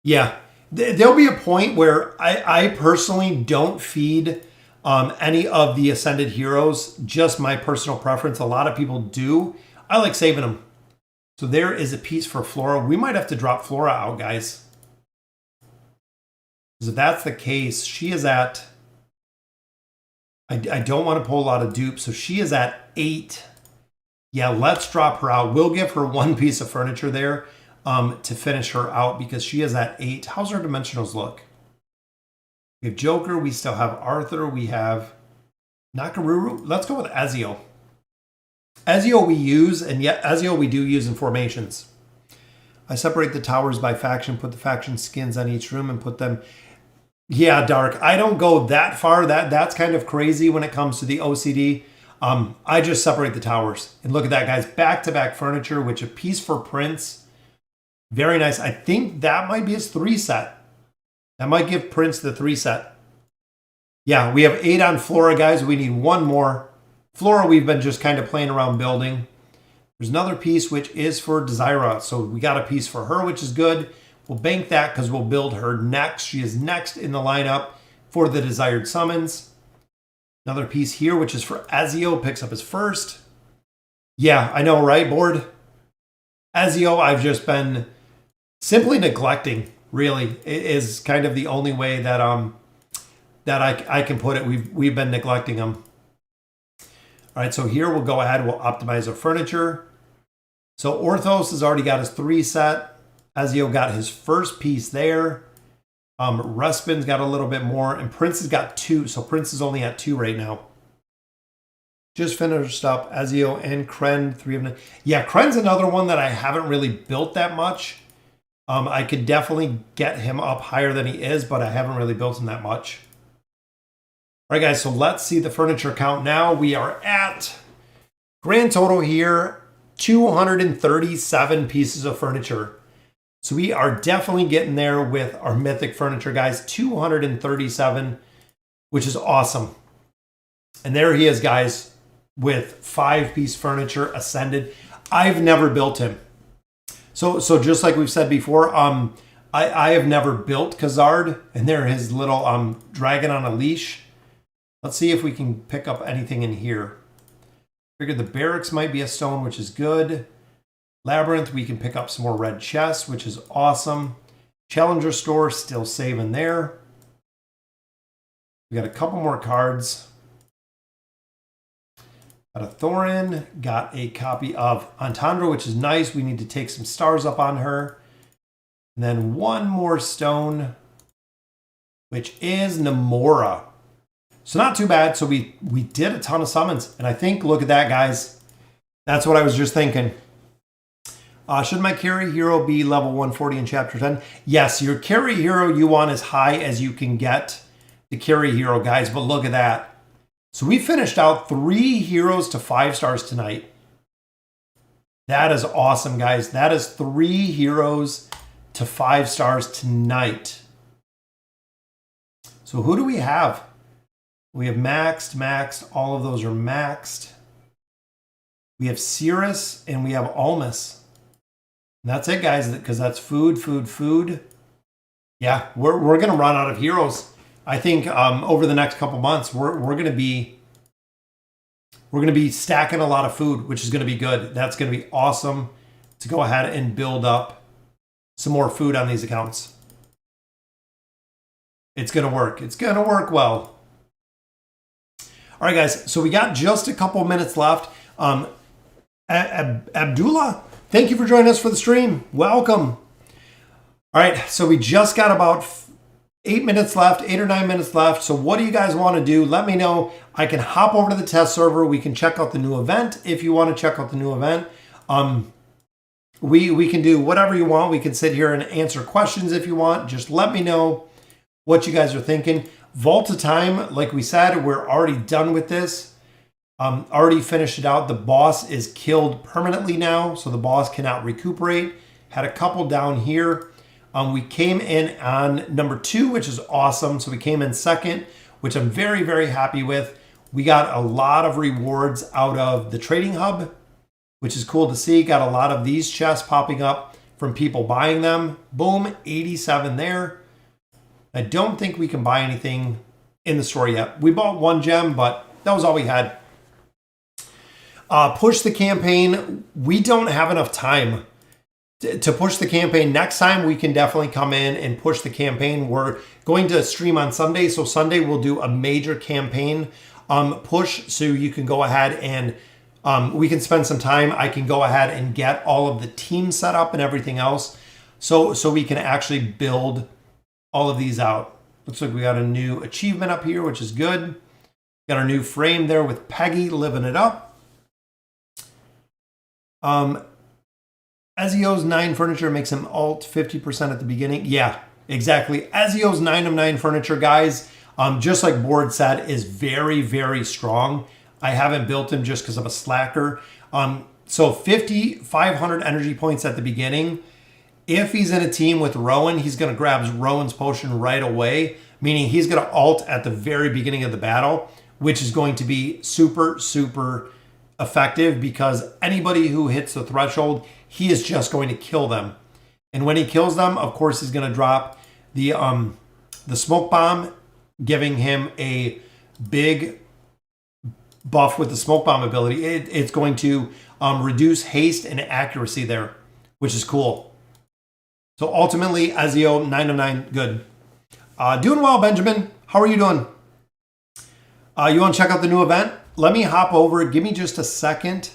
Yeah, there'll be a point where I personally don't feed any of the Ascended heroes. Just my personal preference. A lot of people do. I like saving them. So there is a piece for Flora. We might have to drop Flora out, guys. Because if that's the case, she is at... I don't want to pull a lot of dupes. So she is at 8. Yeah, let's drop her out. We'll give her 1 piece of furniture there to finish her out because she is at 8. How's our dimensionals look? We have Joker. We still have Arthur. We have Nakaruru. Let's go with Ezio. Ezio we use, and yet Ezio we do use in formations. I separate the towers by faction, put the faction skins on each room, and put them... Yeah, Dark. I don't go that far. That's kind of crazy when it comes to the OCD. I just separate the towers. And look at that, guys. Back-to-back furniture, which a piece for Prince. Very nice. I think that might be his 3 set. That might give Prince the 3 set. Yeah, we have 8 on Flora, guys. We need 1 more. Flora, we've been just kind of playing around building. There's another piece, which is for Desira. So we got a piece for her, which is good. We'll bank that because we'll build her next. She is next in the lineup for the desired summons. Another piece here, which is for Ezio, picks up his first. Yeah, I know, right, board? Ezio, I've just been simply neglecting, really. It is kind of the only way that I can put it. We've been neglecting him. All right, so here we'll go ahead. We'll optimize our furniture. So Orthos has already got his 3 set. Ezio got his first piece there. Ruspin's got a little bit more. And Prince has got 2. So Prince is only at 2 right now. Just finished up Ezio and Kren, 3 of them. Yeah, Kren's another one that I haven't really built that much. I could definitely get him up higher than he is, but I haven't really built him that much. All right, guys, so let's see the furniture count now. We are at, grand total here, 237 pieces of furniture. So we are definitely getting there with our mythic furniture, guys. 237, which is awesome. And there he is, guys, with 5-piece furniture, Ascended. I've never built him. So just like we've said before, I have never built Khazard, and they're his little dragon on a leash. Let's see if we can pick up anything in here. Figured the barracks might be a stone, which is good. Labyrinth, we can pick up some more red chests, which is awesome. Challenger store, still saving there. We got a couple more cards. Got a Thorin, got a copy of Antandra, which is nice. We need to take some stars up on her. And then one more stone, which is Namora. So not too bad. So we did a ton of summons. And I think, look at that, guys. That's what I was just thinking. Should my carry hero be level 140 in Chapter 10? Yes, your carry hero you want as high as you can get the carry hero, guys. But look at that. So we finished out 3 heroes to 5 stars tonight. That is awesome, guys. That is 3 heroes to 5 stars tonight. So who do we have? We have maxed. All of those are maxed. We have Cirrus and we have Almus. And that's it, guys, because that's food. Yeah, we're going to run out of heroes. I think over the next couple months, we're going to be stacking a lot of food, which is going to be good. That's going to be awesome to go ahead and build up some more food on these accounts. It's going to work. It's going to work well. All right, guys. So we got just a couple minutes left. Abdullah, thank you for joining us for the stream. Welcome. All right. So we just got about 8 minutes left, 8 or 9 minutes left. So what do you guys want to do? Let me know. I can hop over to the test server. We can check out the new event if you want to check out the new event. We can do whatever you want. We can sit here and answer questions if you want. Just let me know what you guys are thinking. Vault of Time, like we said, we're already done with this. Already finished it out. The boss is killed permanently now, so the boss cannot recuperate. Had a couple down here. We came in on number 2, which is awesome. So we came in second, which I'm very, very happy with. We got a lot of rewards out of the trading hub, which is cool to see. Got a lot of these chests popping up from people buying them. Boom, 87 there. I don't think we can buy anything in the store yet. We bought 1 gem, but that was all we had. Push the campaign. We don't have enough time to push the campaign. Next time we can definitely come in and push the campaign. We're going to stream on Sunday. So Sunday we'll do a major campaign push. So you can go ahead and we can spend some time. I can go ahead and get all of the team set up and everything else. So we can actually build all of these out. Looks like we got a new achievement up here, which is good. Got our new frame there with Peggy living it up. Ezio's 9 furniture makes him alt 50% at the beginning. Yeah, exactly. Ezio's 9 of 9 furniture, guys, just like Board said, is very, very strong. I haven't built him just because I'm a slacker. So 500 energy points at the beginning. If he's in a team with Rowan, he's going to grab Rowan's potion right away, meaning he's going to alt at the very beginning of the battle, which is going to be super, super effective because anybody who hits the threshold, he is just going to kill them. And when he kills them, of course, he's going to drop the smoke bomb, giving him a big buff with the smoke bomb ability. It's going to reduce haste and accuracy there, which is cool. So ultimately, Ezio, 9 of 9, good. Doing well, Benjamin. How are you doing? You want to check out the new event? Let me hop over. Give me just a second.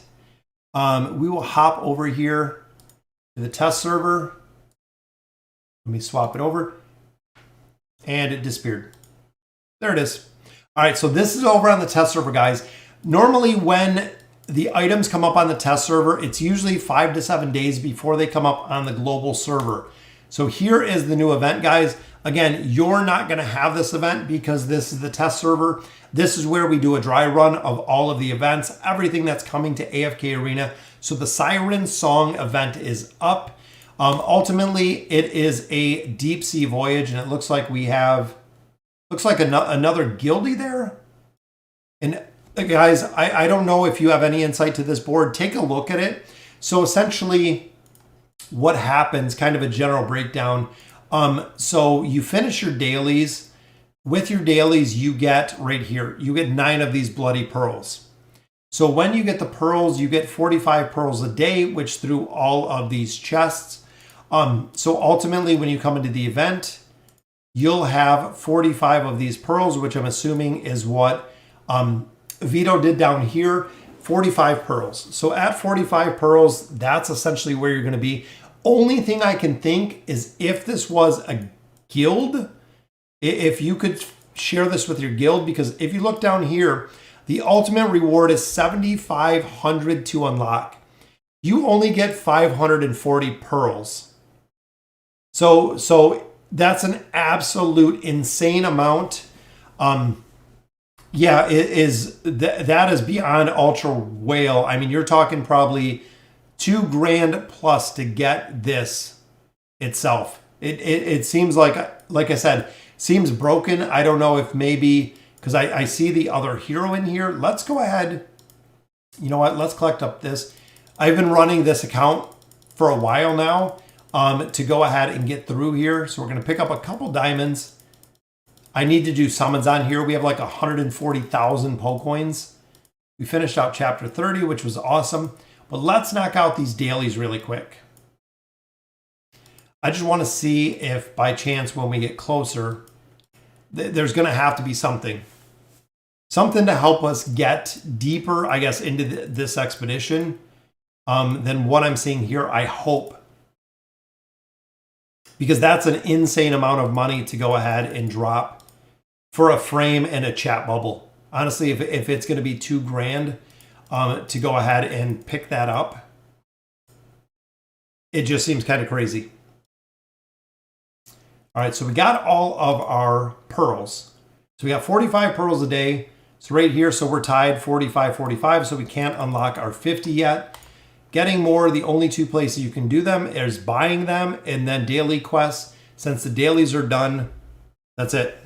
We will hop over here to the test server. Let me swap it over. And it disappeared. There it is. All right, so this is over on the test server, guys. Normally when the items come up on the test server, it's usually 5 to 7 days before they come up on the global server. So here is the new event, guys. Again, you're not going to have this event because this is the test server. This is where we do a dry run of all of the events, everything that's coming to AFK Arena. So the Siren Song event is up. Ultimately, it is a deep sea voyage, and it looks like we have, another guildie there. And guys, I don't know if you have any insight to this board. Take a look at it. So essentially, what happens, kind of a general breakdown. So you finish your dailies. With your dailies, you get right here, you get 9 of these bloody pearls. So when you get the pearls, you get 45 pearls a day, which through all of these chests. So ultimately, when you come into the event, you'll have 45 of these pearls, which I'm assuming is what Vito did down here, 45 pearls. So at 45 pearls, that's essentially where you're going to be. Only thing I can think is if this was a guild, if you could share this with your guild, because if you look down here, the ultimate reward is 7,500 to unlock. You only get 540 pearls. So that's an absolute insane amount. Yeah, that is beyond ultra whale. I mean, you're talking probably $2,000 plus to get this itself. It seems like I said, seems broken. I don't know if maybe because I see the other hero in here. Let's go ahead. You know what? Let's collect up this. I've been running this account for a while now to go ahead and get through here. So we're going to pick up a couple diamonds. I need to do summons on here. We have like 140,000 Pocoins. We finished out chapter 30, which was awesome. But let's knock out these dailies really quick. I just want to see if by chance when we get closer, there's going to have to be something. Something to help us get deeper, I guess, into this expedition than what I'm seeing here, I hope. Because that's an insane amount of money to go ahead and drop for a frame and a chat bubble. Honestly, if it's going to be $2,000 to go ahead and pick that up, it just seems kind of crazy. All right, so we got all of our pearls. So we got 45 pearls a day. So right here, so we're tied 45, 45, so we can't unlock our 50 yet. Getting more, the only 2 places you can do them is buying them and then daily quests. Since the dailies are done, that's it.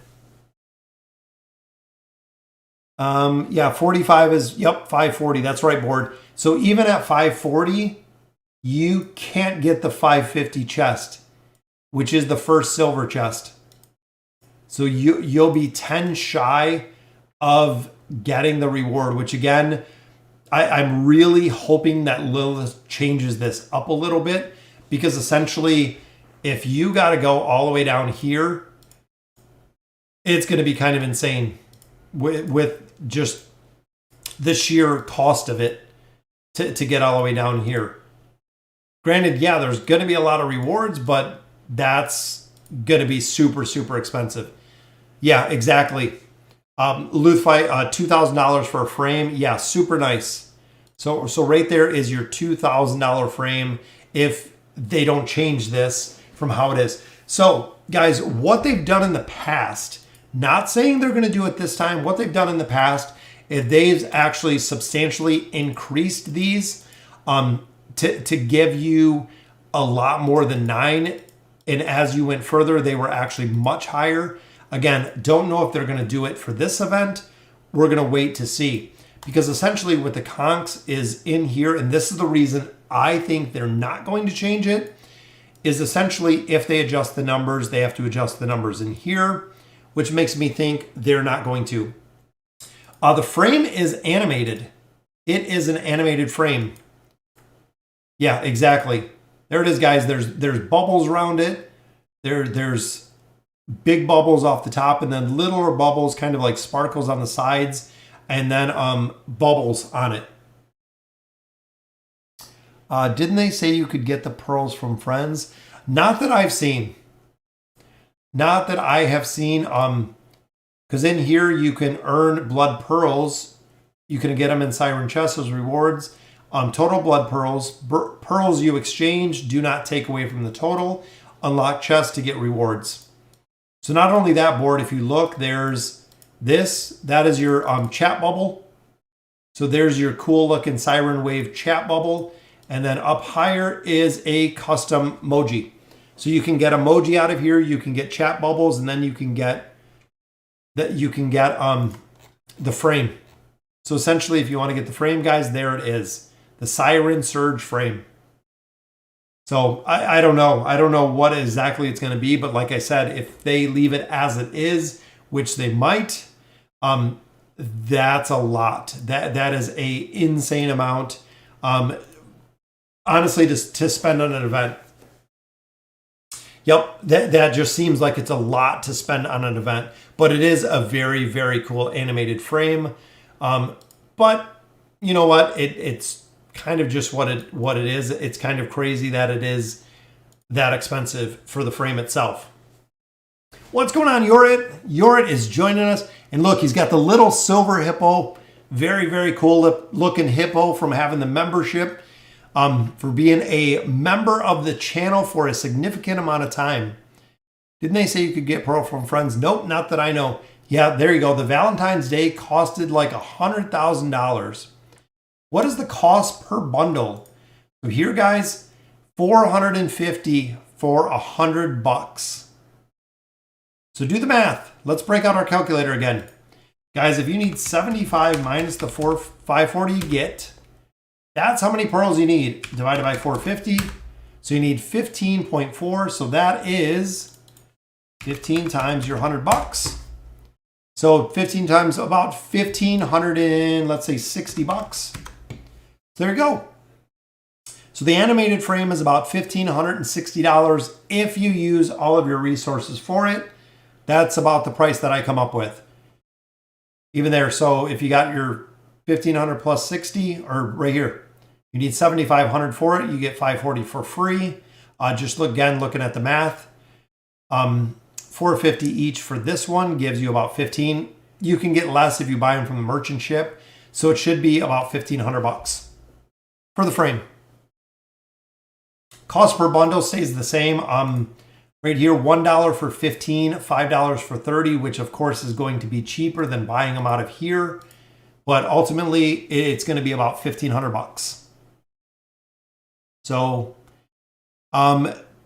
Yeah, 45 is, yep, 540. That's right, board. So even at 540, you can't get the 550 chest, which is the first silver chest. So you'll be 10 shy of getting the reward, which again, I'm really hoping that Lilith changes this up a little bit, because essentially, if you got to go all the way down here, it's going to be kind of insane with just the sheer cost of it to get all the way down here. Granted, yeah, there's going to be a lot of rewards, but that's going to be super, super expensive. Yeah, exactly. Loot fight, $2,000 for a frame. Yeah, super nice. So right there is your $2,000 frame if they don't change this from how it is. So guys, what they've done in the past, not saying they're going to do it this time, what they've done in the past is they've actually substantially increased these to give you a lot more than 9. And as you went further, they were actually much higher. Again, don't know if they're going to do it for this event. We're going to wait to see. Because essentially what the conch is in here, and this is the reason I think they're not going to change it, is essentially if they adjust the numbers, they have to adjust the numbers in here, which makes me think they're not going to. The frame is animated. It is an animated frame. Yeah, exactly. There it is, guys. There's bubbles around it. There's big bubbles off the top, and then littler bubbles, kind of like sparkles on the sides, and then bubbles on it. Didn't they say you could get the pearls from friends? Not that I've seen. Not that I have seen. Because in here you can earn blood pearls. You can get them in Siren chests as rewards. Total blood pearls. Pearls you exchange do not take away from the total. Unlock chests to get rewards. So not only that, board, if you look, there's this. That is your chat bubble. So there's your cool looking Siren Wave chat bubble. And then up higher is a custom emoji. So you can get emoji out of here. You can get chat bubbles, and then you can get that. You can get the frame. So essentially, if you want to get the frame, guys, there it is. The Siren Surge frame. So I don't know. I don't know what exactly it's going to be, but like I said, if they leave it as it is, which they might, that's a lot. That is a insane amount. Honestly, to spend on an event. Yep, that just seems like it's a lot to spend on an event, but it is a very, very cool animated frame. But you know what? It's kind of just what it is. It's kind of crazy that it is that expensive for the frame itself. What's going on, Yorit? Yorit is joining us, and look, he's got the little silver hippo. Very, very cool looking hippo from having the membership. For being a member of the channel for a significant amount of time. Didn't they say you could get Pearl from friends? Nope, not that I know. Yeah, there you go. The Valentine's Day costed like $100,000. What is the cost per bundle? So here, guys, $450 for $100. So do the math. Let's break out our calculator again. Guys, if you need 75 minus the 540 you get, that's how many pearls you need divided by 450. So you need 15.4. So that is 15 times your $100. So 15 times about 1,500 and let's say $60. So there you go. So the animated frame is about $1,560 if you use all of your resources for it. That's about the price that I come up with. Even there. So if you got your 1,500 plus 60, or right here, you need 7,500 for it. You get 540 for free. Just looking at the math. 450 each for this one gives you about 15. You can get less if you buy them from the merchant ship. So it should be about $1,500 for the frame. Cost per bundle stays the same. Right here, $1 for 15, $5 for 30, which of course is going to be cheaper than buying them out of here. But ultimately, it's going to be about $1,500. So,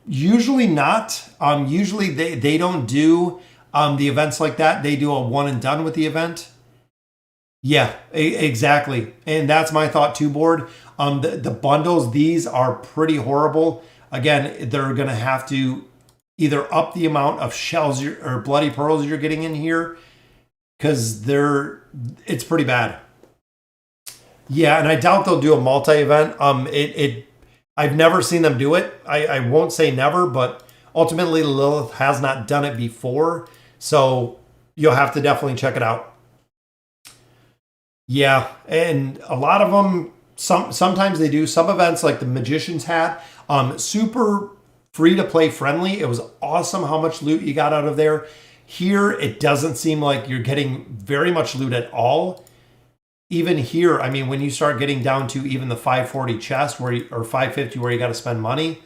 usually not. Usually they don't do the events like that. They do a one and done with the event. Yeah, exactly. And that's my thought too, board. The bundles, these are pretty horrible. Again, they're going to have to either up the amount of shells or bloody pearls you're getting in here, because it's pretty bad. Yeah, and I doubt they'll do a multi-event. I've never seen them do it. I won't say never, but ultimately Lilith has not done it before, so you'll have to definitely check it out. Yeah, and a lot of them, sometimes they do. Some events like the Magician's Hat, super free to play friendly. It was awesome how much loot you got out of there. Here, it doesn't seem like you're getting very much loot at all. Even here, I mean, when you start getting down to even the 540 chest or 550 where you got to spend money,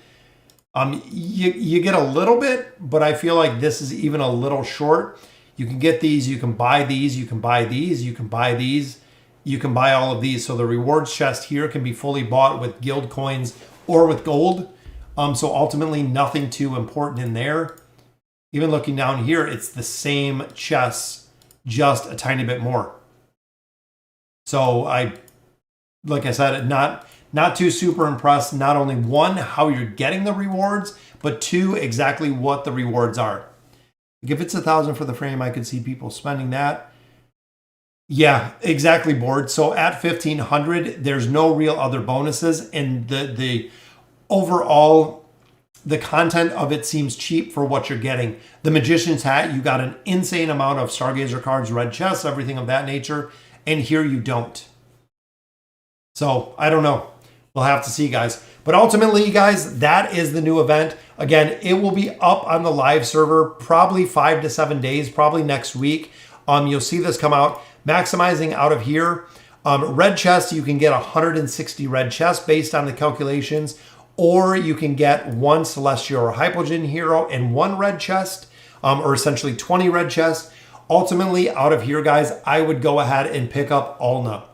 you get a little bit, but I feel like this is even a little short. You can get these, you can buy these, you can buy these, you can buy these, you can buy all of these. So the rewards chest here can be fully bought with guild coins or with gold. So ultimately nothing too important in there. Even looking down here, it's the same chests, just a tiny bit more. So like I said, not too super impressed. Not only one, how you're getting the rewards, but two, exactly what the rewards are. Like if it's 1,000 for the frame, I could see people spending that. Yeah, exactly, board. So at 1,500, there's no real other bonuses, and the overall, the content of it seems cheap for what you're getting. The Magician's Hat, you got an insane amount of Stargazer cards, red chests, everything of that nature. And here you don't. So I don't know. We'll have to see, guys. But ultimately, guys, that is the new event. Again, it will be up on the live server probably 5 to 7 days, probably next week. You'll see this come out. Maximizing out of here. Red chest, you can get 160 red chests based on the calculations. Or you can get one Celestial or Hypogean hero and one red chest, or essentially 20 red chests. Ultimately, out of here, guys, I would go ahead and pick up Alna.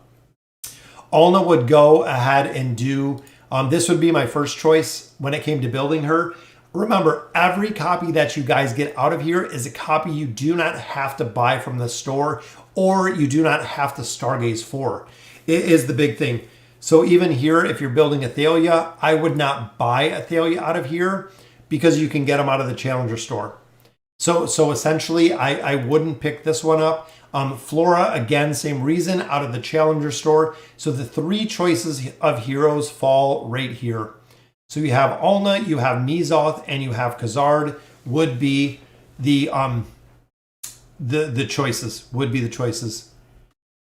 Alna would go ahead and do, this would be my first choice when it came to building her. Remember, every copy that you guys get out of here is a copy you do not have to buy from the store, or you do not have to stargaze for. It is the big thing. So even here, if you're building Athalia, I would not buy Athalia out of here because you can get them out of the Challenger store. So essentially, I wouldn't pick this one up. Flora, again, same reason, out of the Challenger store. So the three choices of heroes fall right here. So you have Alna, you have Mizoth, and you have Khazard would be the choices. Would be the choices.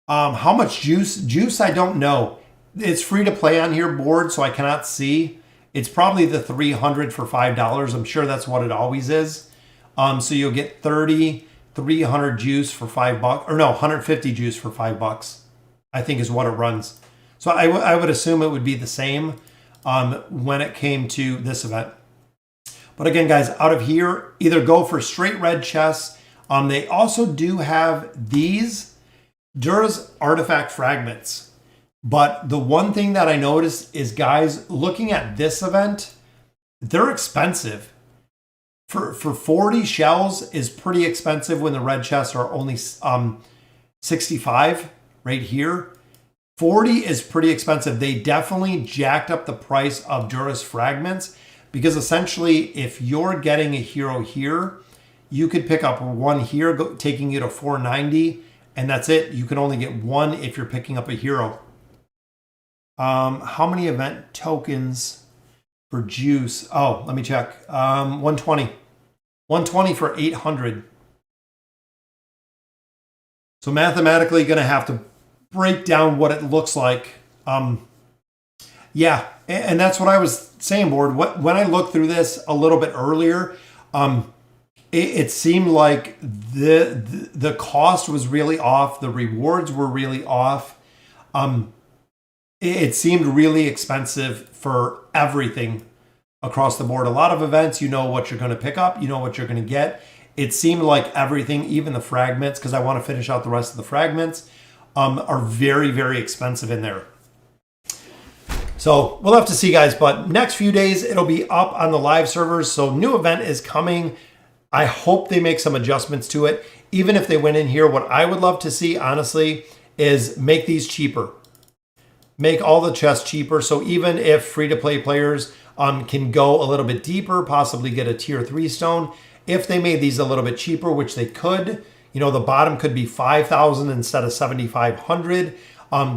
How much juice? Juice, I don't know. It's free to play on here board, so I cannot see. It's probably the 300 for $5. I'm sure that's what it always is. So you'll get 300 juice for $5, or no, 150 juice for $5, I think is what it runs. So I would assume it would be the same when it came to this event. But again, guys, out of here, either go for straight red chests. They also do have these Dura's artifact fragments. But the one thing that I noticed is, guys, looking at this event, they're expensive. For 40 shells is pretty expensive when the red chests are only 65 right here. 40 is pretty expensive. They definitely jacked up the price of Dura's fragments because essentially if you're getting a hero here, you could pick up one here, taking you to 490, and that's it. You can only get one if you're picking up a hero. How many event tokens for juice? Oh, let me check. 120. 120 for 800. So mathematically going to have to break down what it looks like. Yeah, and that's what I was saying, board. When I looked through this a little bit earlier, it seemed like the cost was really off. The rewards were really off. It seemed really expensive for everything across the board. A lot of events, you know what you're going to pick up, you know what you're going to get. It seemed like everything, even the fragments, because I want to finish out the rest of the fragments, are very, very expensive in there. So we'll have to see, guys. But next few days, it'll be up on the live servers. So new event is coming. I hope they make some adjustments to it. Even if they went in here, what I would love to see, honestly, is make these cheaper. Make all the chests cheaper. So even if free-to-play players can go a little bit deeper, possibly get a tier 3 stone, if they made these a little bit cheaper, which they could, you know, the bottom could be 5,000 instead of 7,500.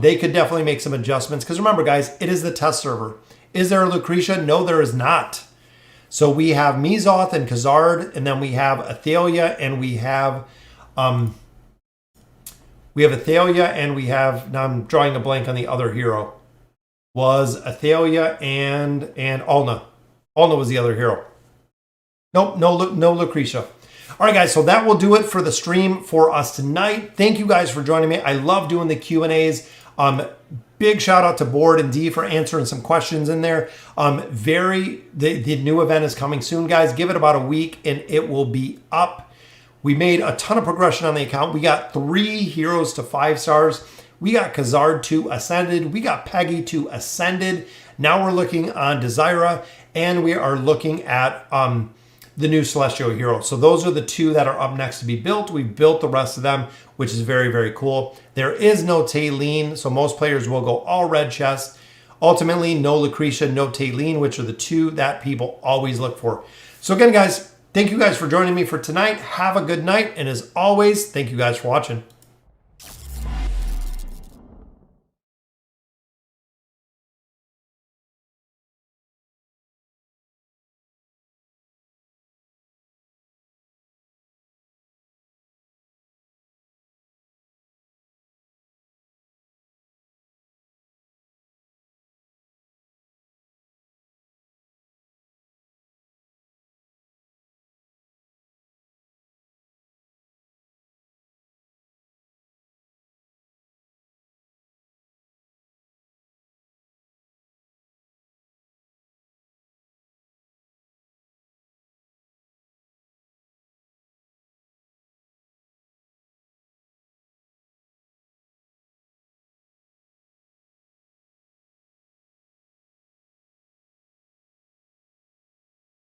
They could definitely make some adjustments. Because remember, guys, it is the test server. Is there a Lucretia? No, there is not. So we have Mizoth and Khazard, and then we have Athalia, and we have Athalia, and we have, now I'm drawing a blank on the other hero. Was Athalia and Alna. Alna was the other hero. Nope, no Lucretia. All right, guys, so that will do it for the stream for us tonight. Thank you guys for joining me. I love doing the Q&As. Big shout out to Board and D for answering some questions in there. The new event is coming soon, guys. Give it about a week and it will be up. We made a ton of progression on the account. We got 3 heroes to 5 stars. We got Khazard to Ascended. We got Peggy to Ascended. Now we're looking on Desira, and we are looking at the new Celestial hero. So those are the 2 that are up next to be built. We've built the rest of them, which is very, very cool. There is no Taylene, so most players will go all red chests. Ultimately, no Lucretia, no Taylene, which are the 2 that people always look for. So again, guys, thank you guys for joining me for tonight. Have a good night. And as always, thank you guys for watching.